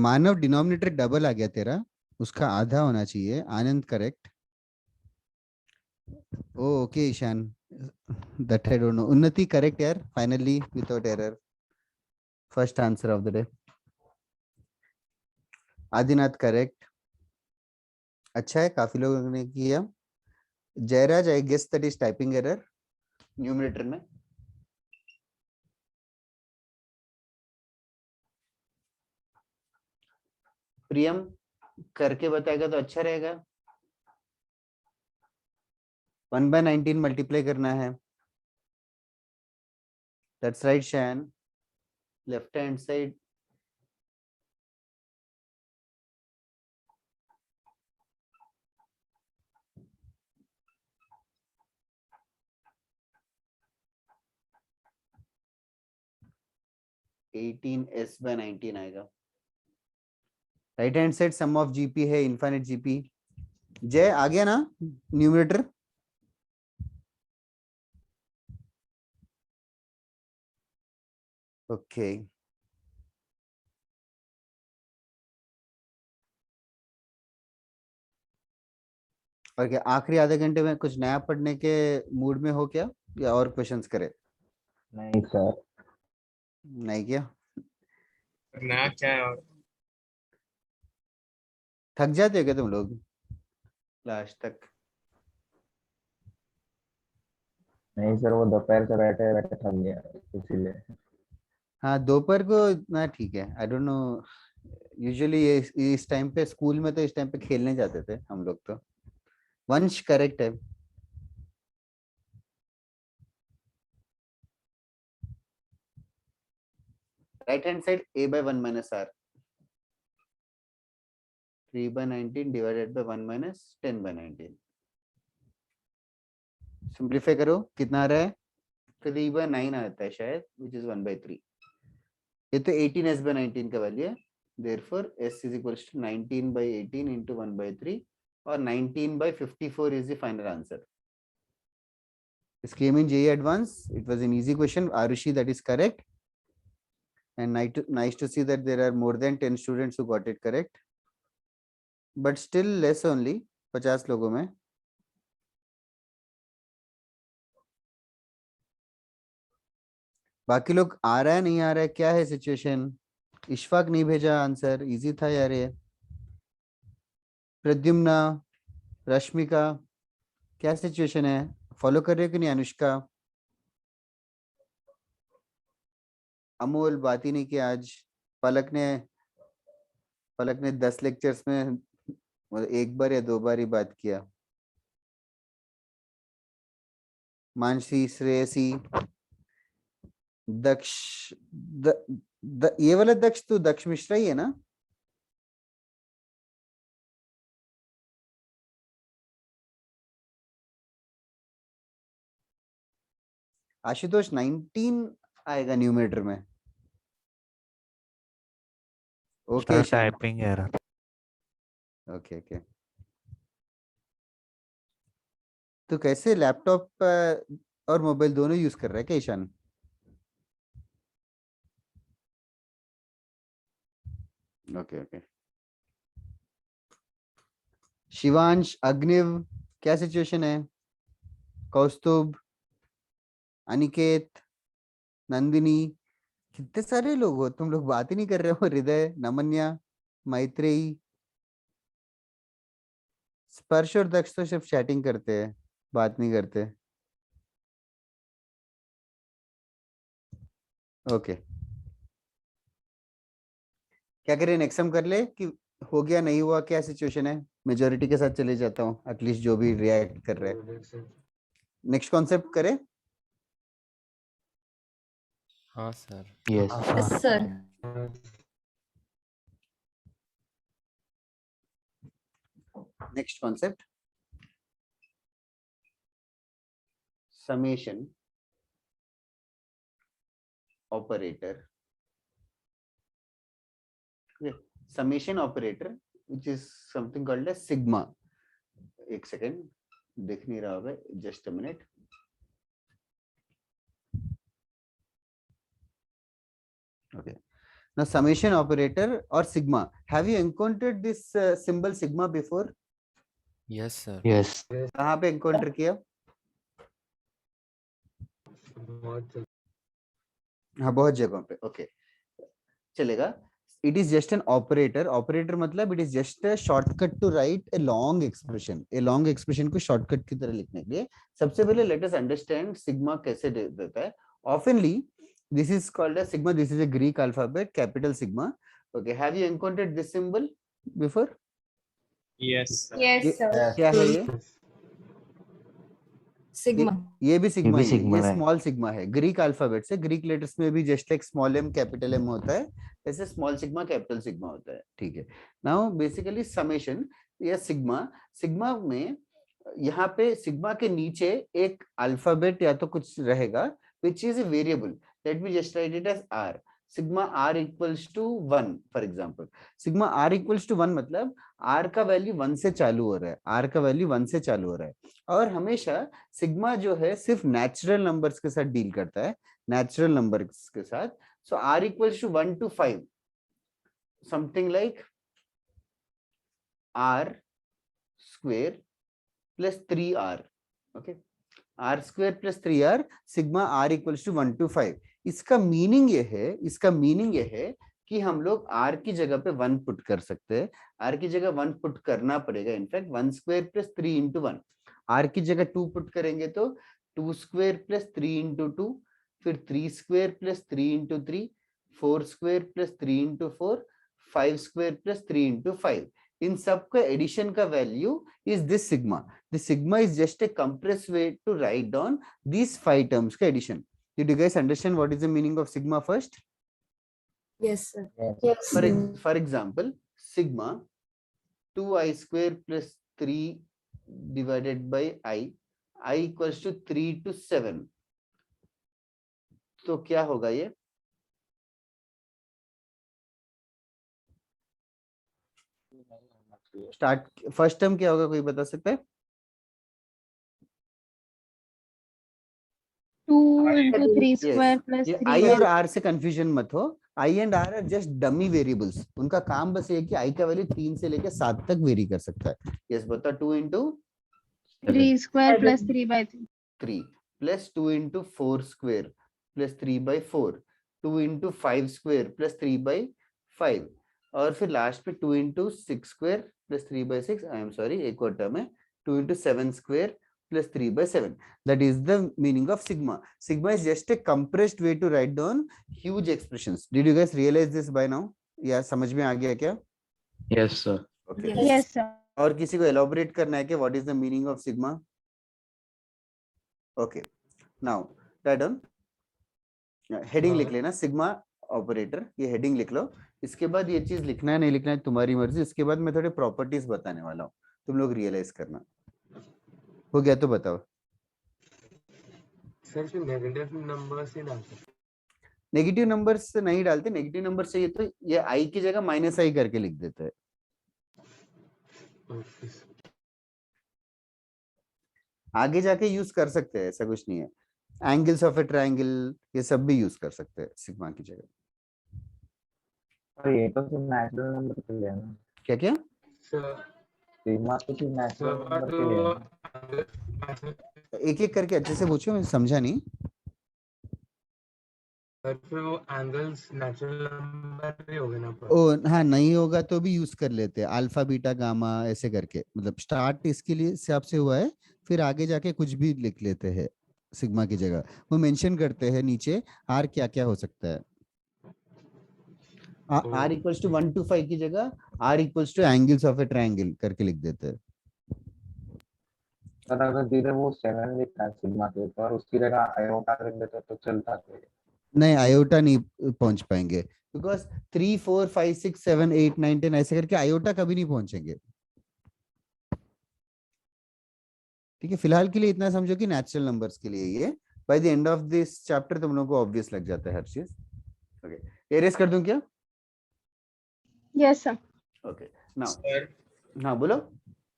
Manav denominator double आ गया तेरा, उसका आधा होना चाहिए. Anand correct. Oh, okay, Ishan. That I don't know. Unnati correct यार. Finally, without error. First answer of the day. Adinath correct. अच्छा है, काफी लोगों ने किया. Jayraj, I guess that is typing error numerator में. प्रियम करके बताएगा तो अच्छा रहेगा. 1/19 मल्टीप्लाई करना है. That's right Shan. Left hand side. (18s/19) आएगा. Right hand side sum of GP है, इनफाइनाइट जीपी. जय आ गया ना न्यूमरेटर? ओके. और क्या आखिरी आधे घंटे में कुछ नया पढ़ने के मूड में हो क्या, या और क्वेश्चंस करे? नहीं सर. नहीं क्या? नया क्या है? और थक जाते हो क्या तुम लोग लास्ट तक? नहीं सर, वो दोपहर से बैठे बैठे थक गया इसीलिए. हाँ, दोपहर को इतना ठीक है. आई डोंट नो, यूजुअली इस टाइम पे स्कूल में तो इस टाइम पे खेलने जाते थे हम लोग तो. वंश करेक्ट है. Right hand side a/1 - r. 3/19 divided by 1 - 10/19. Simplify करो, कितना आ रहा है? 3/9 आता है शायद, which is 1/3. ये तो 18s/19 का वैल्यू है. Therefore s is equals to 19/18 into 1/3, or 19/54 is the final answer. This came in JEE Advanced. It was an easy question. Arushi, that is correct. And nice to see that there are more than 10 students who got it correct. But still less only, 50 लोगों में. बाकी लोग आ रहा है नहीं आ रहा है, क्या है सिचुएशन? इशफाक नहीं भेजा आंसर, इजी था यार ये. प्रद्युम्ना, रश्मिका, क्या सिचुएशन है? फॉलो कर रहे हो कि नहीं? अनुष्का, अमोल बात ही नहीं किया आज. पलक ने 10 लेक्चर्स में एक बार या 2 बार ही बात किया. मानसी, श्रेयसी, दक्ष, ये वाला दक्ष तो दक्ष मिश्रा ही है ना? आशुतोष 19 आएगा न्यूमरेटर में. Okay sir typing error. Okay okay. तो कैसे लैपटॉप और मोबाइल दोनों यूज कर रहा है क्या ईशान? Okay okay. शिवांश, अग्निव, क्या सिचुएशन है? कौस्तुभ, अनिकेत, नंदिनी, कितने सारे लोग हो तुम लोग, बात ही नहीं कर रहे हो. हृदय, नमन्या, मैत्रेयी, स्पर्श और दक्ष तो सिर्फ चैटिंग करते हैं, बात नहीं करते. ओके. क्या करें, नेक्स्ट सम कर ले कि हो गया नहीं हुआ, क्या सिचुएशन है? मेजोरिटी के साथ चले जाता हूँ, एटलीस्ट जो भी रिएक्ट कर रहे हैं. नेक्स्ट कॉन्सेप्ट करें? हाँ sir. Yes. Yes, sir. Next concept, summation operator. Okay. Summation operator, which is something called as sigma. एक सेकेंड, दिख नहीं रहा होगा, just a minute. Okay. Now summation operator or sigma. Have you encountered this symbol sigma before? Yes sir yes कहाँ पे encounter किया? हाँ बहुत जगहों पे. Okay. चलेगा. It is just an operator. Operator मतलब it is just a shortcut to write a long expression. A long expression को shortcut की तरह लिखने के लिए सबसे पहले let us understand sigma कैसे देता है. Oftenly this is called as sigma. This is a Greek alphabet, capital sigma. Okay. Have you encountered this symbol before? Yes, sir. Yes, sir. क्या है ये? सिग्मा. ये भी सिग्मा भी ही है. sigma ये है. स्मॉल सिग्मा है. ग्रीक अल्फाबेट से ग्रीक लेटर्स में भी just like small M capital M होता है, ऐसे स्मॉल सिग्मा कैपिटल सिग्मा होता है. ठीक है. नाउ बेसिकली समेशन या सिग्मा, सिग्मा में यहाँ पे सिग्मा के नीचे एक अल्फाबेट या तो कुछ रहेगा which is a variable. Let me just write it as r. Sigma r equals to 1 for example. Sigma r equals to 1 मतलब r का वैल्यू 1 से चालू हो रहा है. r का वैल्यू 1 से चालू हो रहा है. और हमेशा सिग्मा जो है सिर्फ नेचुरल नंबर्स के साथ डील करता है, नेचुरल नंबर्स के साथ. सो r equals to 1 to 5. Something like r square plus 3r. Okay. r square plus 3r sigma r equals to 1 to 5. इसका मीनिंग ये है कि हम लोग r की जगह पे 1 पुट कर सकते हैं. r की जगह 1 पुट करना पड़ेगा. In fact 1 square plus 3 into 1. r की जगह 2 पुट करेंगे तो 2 स्क्वायर प्लस 3 इंटू 2, फिर 3 square plus 3 into 3, 4 square plus 3 into 4, 5 square plus 3 into 5. इन सब का एडिशन का value is this sigma. This sigma is just a compressed way to write down these 5 terms का एडिशन. Did you guys understand what is the meaning of sigma first? Yes, sir. Yes. For example, sigma 2i square plus 3 divided by I equals to 3 to 7. तो क्या होगा ये? Start first term क्या होगा, कोई बता सकता है? 2 into 3 square plus ये 3 आई by और आर से कंफ्यूजन मत हो. I and r are just dummy variables. उनका काम बस ये है कि आई का वैल्यू 3 से लेकर 7 तक वेरी कर सकता है. यस बता. 2 into 3 square plus 3 by 3. 3 plus 2 into 4 square plus 3 by 4, 2 into 5 square plus 3 by 5, और फिर लास्ट पे 2 into 6 square plus 3 by 6. I am sorry, एक और टर्म है 2 into 7 square plus 3 by 7. That is the meaning of sigma. Sigma is just a compressed way to write down huge expressions. Did you guys realize this by now? या समझ में आ गया क्या? Yes sir. Okay. Yes, sir. और किसी को elaborate करना है कि what is the meaning of sigma? Okay. Now write down. Heading लिख लेना सिग्मा ऑपरेटर. ये हेडिंग लिख लो. इसके बाद ये चीज लिखना है नहीं लिखना है तुम्हारी मर्जी. इसके बाद मैं थोड़े प्रॉपर्टीज बताने वाला हूँ, तुम लोग रियलाइज करना. हो गया तो बताओ. सर नेगेटिव नंबर्स ही डालते. नेगेटिव नंबर्स नहीं डालते. नेगेटिव नंबर चाहिए तो ये आई की जगह माइनस आई करके लिख देते हैं. आगे जाके यूज कर सकते हैं, ऐसा कुछ नहीं है. एंगल्स ऑफ ए ट्रायंगल ये सब भी यूज कर सकते हैं सिग्मा की जगह. और ये तो फिर नेचुरल नंबर के लिए है ना. क्या क्या? सिग्मा तो फिर नेचुरल नंबर के लिए है. एक एक करके अच्छे से पूछो, मैं समझा नहीं. सर फिर वो एंगल्स नेचुरल नंबर ही होगा ना. ओ हाँ, नहीं होगा तो भी यूज कर लेते हैं. अल्फा बीटा गामा ऐसे करके, मतलब स्टार्ट इसके लिए हिसाब से हुआ है, फिर आगे जाके कुछ भी लिख लेते हैं सिग्मा की जगह. वो मेंशन करते हैं नीचे आर क्या क्या हो सकता है. आर इक्वल्स टू 1 to 5 की जगह R equals to angles of a triangle करके लिख देते हैं. सर अगर धीरे वो 7 लिखता है सिग्मा के ऊपर, उसकी जगह आयोटा लिख देते तो चलता है. नहीं, आयोटा नहीं पहुंच पाएंगे, बिकॉज 3 4 5 6 7 8 9 10 ऐसे करके आयोटा कभी नहीं पहुंचेंगे. ठीक है, फिलहाल के लिए इतना समझो कि नेचुरल नंबर्स के लिए ये. By the end of this chapter तुम लोगों को ऑब्वियस लग जाता है हर चीज. ओके, एरेज कर दूं क्या? Yes, sir. Okay. Now sir हाँ बोलो.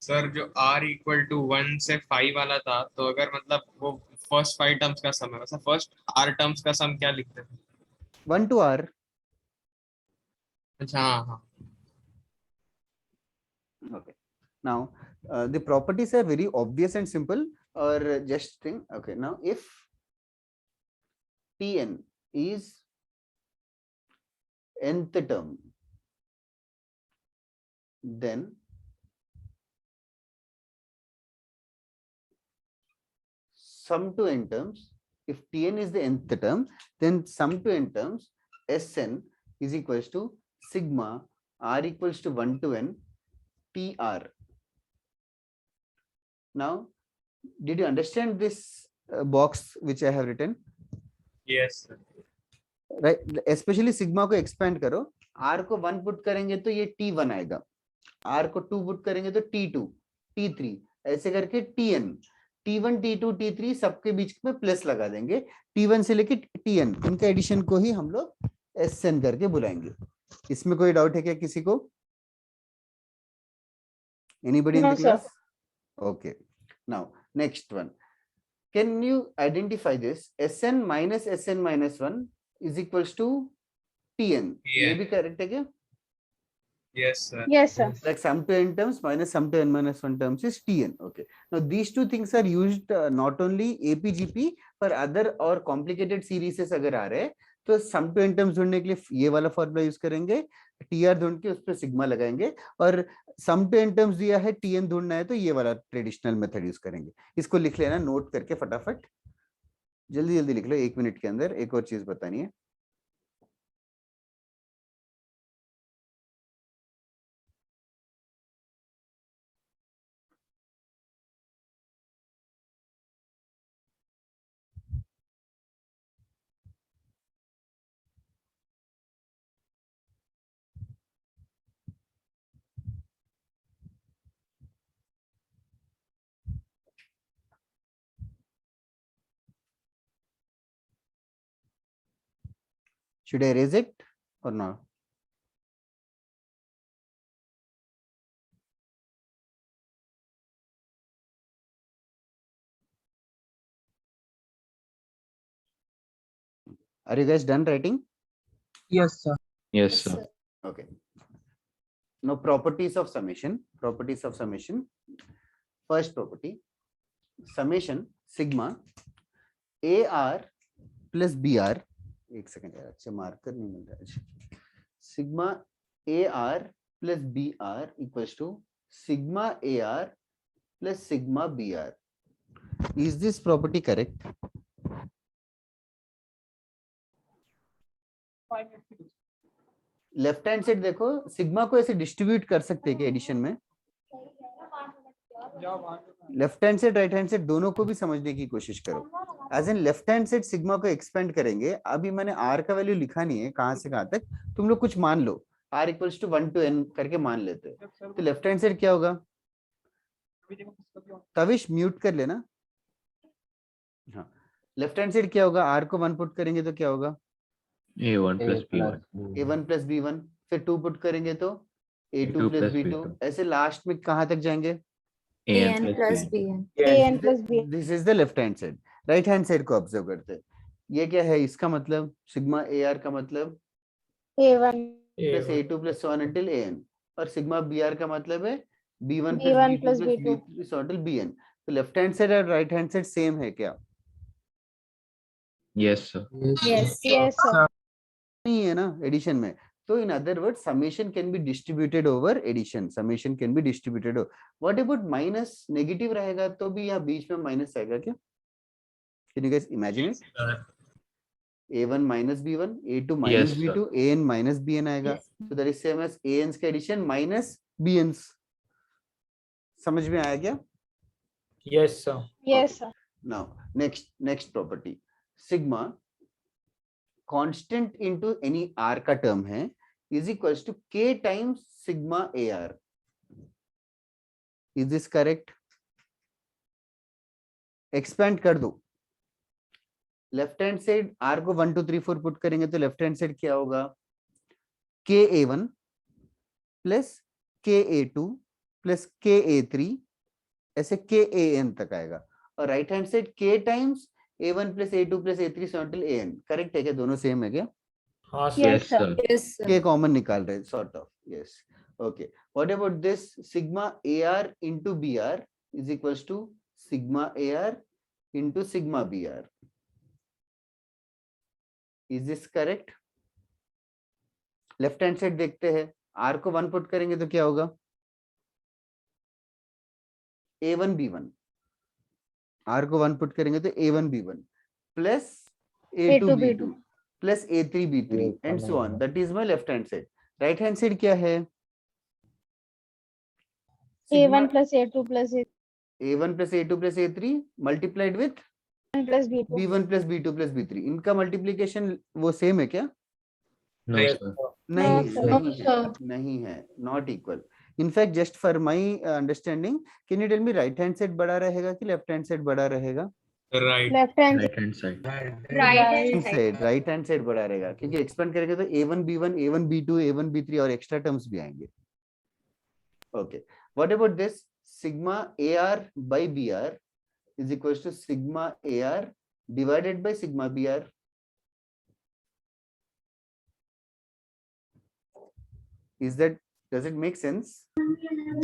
सर जो r इक्वल टू 1 से 5 वाला था, तो अगर मतलब वो फर्स्ट 5 टर्म्स का सम है, वैसे फर्स्ट r टर्म्स का सम क्या लिखते हैं? 1 to r. अच्छा हाँ हाँ Okay. Now, the properties are very obvious and simple, or just think. Okay. Now, if Tn is nth term, then sum to n terms. If Tn is the nth term, then sum to n terms Sn is equals to sigma r equals to 1 to n Tr. Now, did you understand this box which I have written? yes sir. Right, specially sigma को expand करो, are को 1 put करेंगे तो ये T1 आएगा, are को 2 put करेंगे तो T2, T3, ऐसे करके Tn, T1, T2, T3 सबके बीच में प्लस लगा देंगे, T1 से लेके Tn, इनका एडिशन को ही हम लोग Sn करके बुलाएंगे। इसमें कोई डाउट है क्या किसी को? Anybody in the class? Okay, now next one, can you identify this? Sn minus Sn minus 1 is equals to Tn. ये भी करेक्ट है क्या? Yes sir. Yes, sir. Like sum to n terms minus sum to n minus 1 terms is Tn. Okay. Now these two things are used not only APGP पर other और complicated series अगर आ रहे हैं तो sum to n terms ढूंढने के लिए ये वाला फॉर्मूला यूज करेंगे, TR ढूंढ के उस पर सिग्मा लगाएंगे, और sum to n terms दिया है Tn ढूंढना है तो ये वाला ट्रेडिशनल मेथड यूज करेंगे। इसको लिख लेना नोट करके फटाफट, जल्दी जल्दी लिख लो, 1 मिनट के अंदर। एक और चीज बतानी है, should I erase it or not? Are you guys done writing? Yes, sir. Yes, sir. Okay. Now properties of summation. Properties of summation. First property, summation sigma AR plus BR. एक second यार, अच्छा marker नहीं मिल रहा है। Sigma AR plus BR equals to sigma AR plus sigma BR. Is this property correct? Left hand side देखो, sigma को ऐसे distribute कर सकते हैं क्या एडिशन में? Left hand side right hand side दोनों को भी समझने की कोशिश करो। As an left hand side sigma को एक्सपेंड करेंगे, अभी मैंने आर का वैल्यू लिखा नहीं है कहां से कहां तक, तुम लोग कुछ मान लो, r equals to 1 to n करके मान लेते हैं, तो लेफ्ट हैंड साइड क्या होगा? तविश म्यूट कर लेना। हाँ, लेफ्ट हैंड साइड क्या होगा? आर को 1 पुट करेंगे तो क्या होगा? A1 plus B1. A1 plus B1, फिर 2 पुट करेंगे तो A2 plus B2, ऐसे लास्ट में कहां तक जाएंगे? AN plus BN. AN plus BN. This is the left hand side. Right hand side को ऑब्जर्व करते हैं, ये क्या है? इसका मतलब सिग्मा AR का मतलब A1. Plus A2 plus so on until AN, और सिग्मा BR का मतलब है B1 B1 plus plus B2. B2 so until BN। तो लेफ्ट हैंड साइड और राइट हैंड साइड सेम है क्या? Yes, sir. Yes, yes, sir. नहीं है ना एडिशन में, तो in other word summation can be distributed over addition, summation can be distributed. What about minus? Negative रहेगा तो भी यहाँ बीच में माइनस आएगा क्या? Can you guys imagine it? A1 minus B1, A2 minus Yes, B2, AN minus BN आएगा, so that is same as ANs का एडिशन minus BNs। समझ में आया क्या? Yes, sir. Yes, sir. Now next property, sigma constant into any R का term है is equals to K times sigma AR. Is this correct? Expand कर दो, left hand side R को 1 2 3 4 put करेंगे तो लेफ्ट हैंड साइड क्या होगा? KA1 plus KA2 plus KA3 ऐसे KAN तक आएगा, और right hand side K times A1 plus A2 plus A3 so until AN। Correct है क्या? दोनों सेम है क्या? हाँ Yes, Yes, sir. sir. Yes, sir. K common निकाल रहे हैं sort of. Yes. Okay. What about this? Sigma AR into BR is equals to sigma AR into sigma BR. Is this correct? Left hand side देखते हैं, R को 1 put करेंगे तो क्या होगा? A1 B1. R को 1 पुट करेंगे तो A1 B1 plus A2 B2 plus A3 B3 and so on. That is my left hand side. Right hand side क्या है? A1 plus A2 plus A1 plus A2 plus A3 multiplied with A1 plus B2. B1 plus B2 plus B3. इनका multiplication वो same है क्या? No, Yes, sir. sir. नहीं, sir. नहीं No, है, sir. नहीं है, not equal. In fact just for my understanding, can you tell me right hand side बड़ा रहेगा कि लेफ्ट हैंड साइड बड़ा रहेगा? Right. Left hand Right hand side. right. Right hand side बड़ा रहेगा क्योंकि एक्सपेंड करेंगे तो A1 B1 A1 B2 A1 B3 और एक्स्ट्रा टर्म्स भी आएंगे. Okay, what about this? Sigma AR by BR is equals to sigma AR divided by sigma BR. Does it make sense?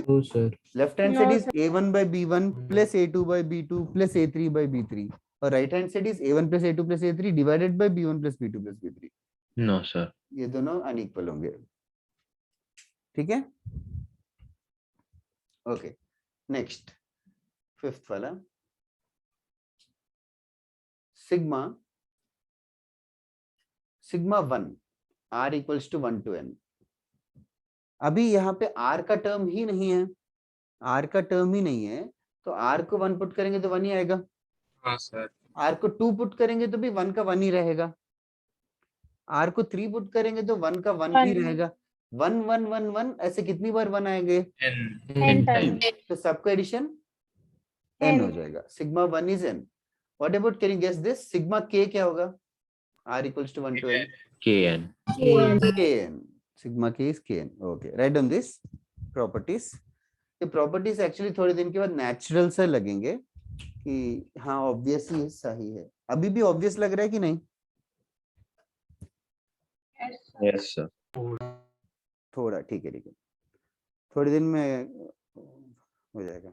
No, sir. Left hand No, side is A1 by B1 plus A2 by B2 plus A3 by B3 और right hand side is A1 plus A2 plus A3 divided by B1 plus B2 plus B3. No, sir. ये दोनों unequal होंगे. ठीक है? Okay, next fifth वाला sigma 1 R equals to 1 to n. अभी यहाँ पे R का टर्म ही नहीं है, R का टर्म ही नहीं है तो R को 1 पुट करेंगे तो 1 ही आएगा. हाँ सर. R को 2 पुट करेंगे तो भी 1 का 1 ही रहेगा. R को 3 पुट करेंगे तो 1 का 1 ही रहेगा. 1 1 1 1 ऐसे कितनी बार 1 आएंगे? N times. तो सबका एडिशन n हो जाएगा. Sigma 1 is n. What about, can you guess this? Sigma k क्या होगा? R equals to 1 to n. Kn. Kn. Sigma k is Kn. Okay, write down this properties. ये properties actually थोड़े दिन के बाद natural से लगेंगे कि हाँ obvious ही सही है. अभी भी obvious लग रहा है कि नहीं? Yes, sir. थोड़ा ठीक है. थोड़े दिन में हो जाएगा.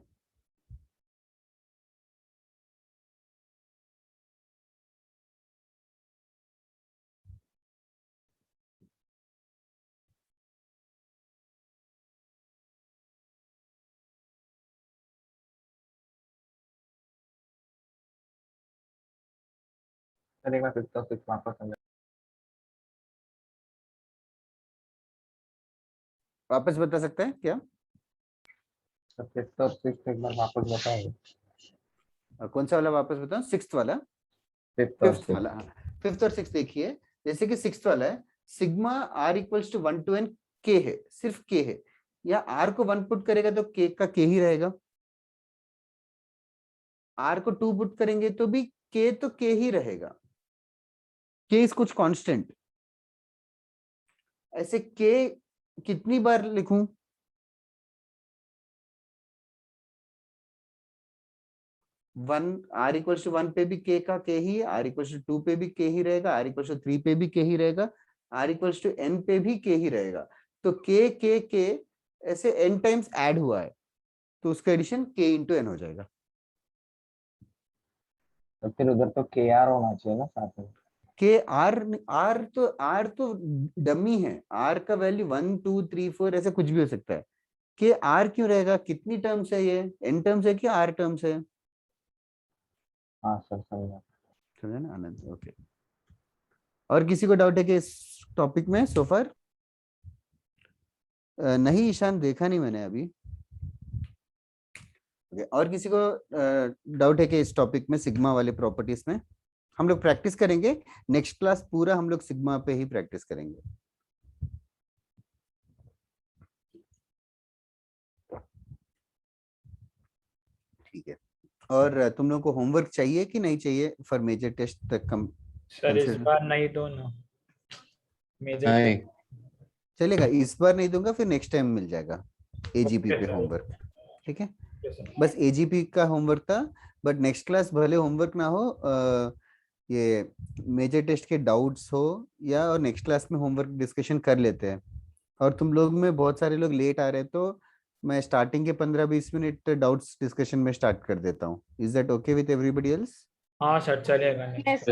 सर एक बार 5th और 6th वापस आ जाए. वापस बता सकते हैं क्या? सर 5th और 6th एक बार वापस बताओ. कौन सा वाला वापस बताऊं? 6th वाला, 5th और 5th वाला. 5th और 6th देखिए, जैसे कि 6th वाला है sigma R equals to 1 to n k है, सिर्फ k है. या R को 1 पुट करेगा तो k का k ही रहेगा. R को 2 पुट करेंगे तो भी k तो k ही रहेगा. k इज कुछ कांस्टेंट. ऐसे k कितनी बार लिखूं? वन R equals to 1 पे भी k का k he, R equals to 2 पे भी k ही रहेगा, R equals to 3 पे भी k ही रहेगा, R equals to n पे भी k ही रहेगा. तो k ऐसे n टाइम्स ऐड हुआ है तो उसका एडिशन k इंटू n हो जाएगा. तो फिर उधर तो KR होना चाहिए ना साथ में. R तो डमी है. R का वैल्यू 1 2 3 4 ऐसे कुछ भी हो सकता है. कि R क्यों रहेगा? कितनी टर्म्स है ये? n टर्म्स है कि R टर्म्स है? हाँ सर समझा ना आनंद. ओके, और किसी को डाउट है कि इस टॉपिक में सो फार? नहीं ईशान, देखा नहीं मैंने अभी. okay. और किसी को डाउट है कि इस टॉपिक में सिग्मा वाले प्रॉपर्टीज में हम लोग प्रैक्टिस करेंगे. नेक्स्ट क्लास पूरा हम लोग सिग्मा पे ही प्रैक्टिस करेंगे. ठीक है. और तुम लोग को होमवर्क चाहिए कि नहीं चाहिए फॉर मेजर टेस्ट तक? कम सर इस बार नहीं दो ना. मेजर चलेगा, इस बार नहीं दूंगा, फिर नेक्स्ट टाइम मिल जाएगा एजीपी पे होमवर्क. ठीक है, बस एजीपी का होमवर्क था. बट नेक्स्ट क्लास भले होमवर्क ना हो, ये मेजर टेस्ट के डाउट्स हो या और नेक्स्ट क्लास में होमवर्क डिस्कशन कर लेते हैं। और तुम लोग में बहुत सारे लोग लेट आ रहे हैं तो मैं स्टार्टिंग के 15-20 मिनट डाउट्स डिस्कशन में स्टार्ट कर देता हूँ। Is that okay with everybody else? हाँ सर चलेगा। Yes,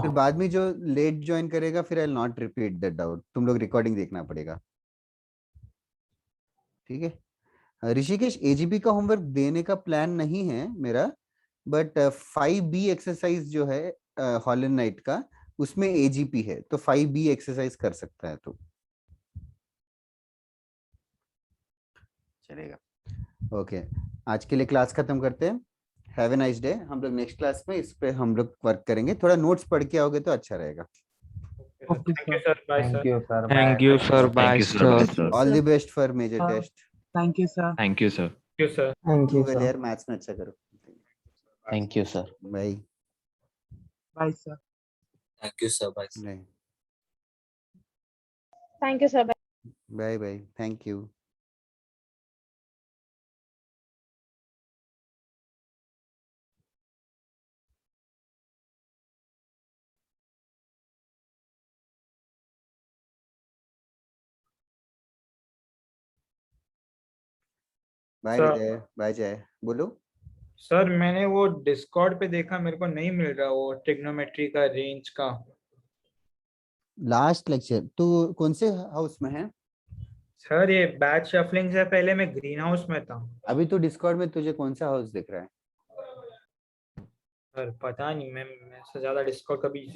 फिर बाद में जो लेट ज्वाइन करेगा फिर आई नॉट रिपीट दैट डाउट, तुम लोग रिकॉर्डिंग देखना पड़ेगा, ठीक है। ऋषिकेश एजीबी का होमवर्क देने का प्लान नहीं है मेरा, बट 5B एक्सरसाइज जो है हॉलन नाइट का उसमें एजीपी है, तो 5B एक्सरसाइज कर सकता है तो चलेगा। ओके आज के लिए क्लास खत्म करते हैं। Have a nice day. हम लोग नेक्स्ट क्लास में इस पे हम लोग वर्क करेंगे, थोड़ा नोट्स पढ़ के आओगे तो अच्छा रहेगा। Thank you sir, bye thank sir. You sir, Thank you, sir. Bye, sir. All the best for major test. Thank you, sir. Thank you sir. Thank you sir. Thank you Google sir. यार maths में अच्छा करो। Thank you sir. Bye Bye, sir. Thank you sir, bye. Bye Thank you, sir. Bye bye, thank you. Bye sir. Vijay, bye Jay, बोलो। Sir मैंने वो Discord पे देखा, मेरे को नहीं मिल रहा वो ट्रिग्नोमेट्री का रेंज का। लास्ट लेक्चर तू कौन से हाउस में है? सर ये बैच शफलिंग से पहले मैं ग्रीन हाउस में था। अभी तो डिस्कॉर्ड में तुझे कौन सा हाउस दिख रहा है? सर पता नहीं, मैं से ज्यादा डिस्कॉर्ड कभी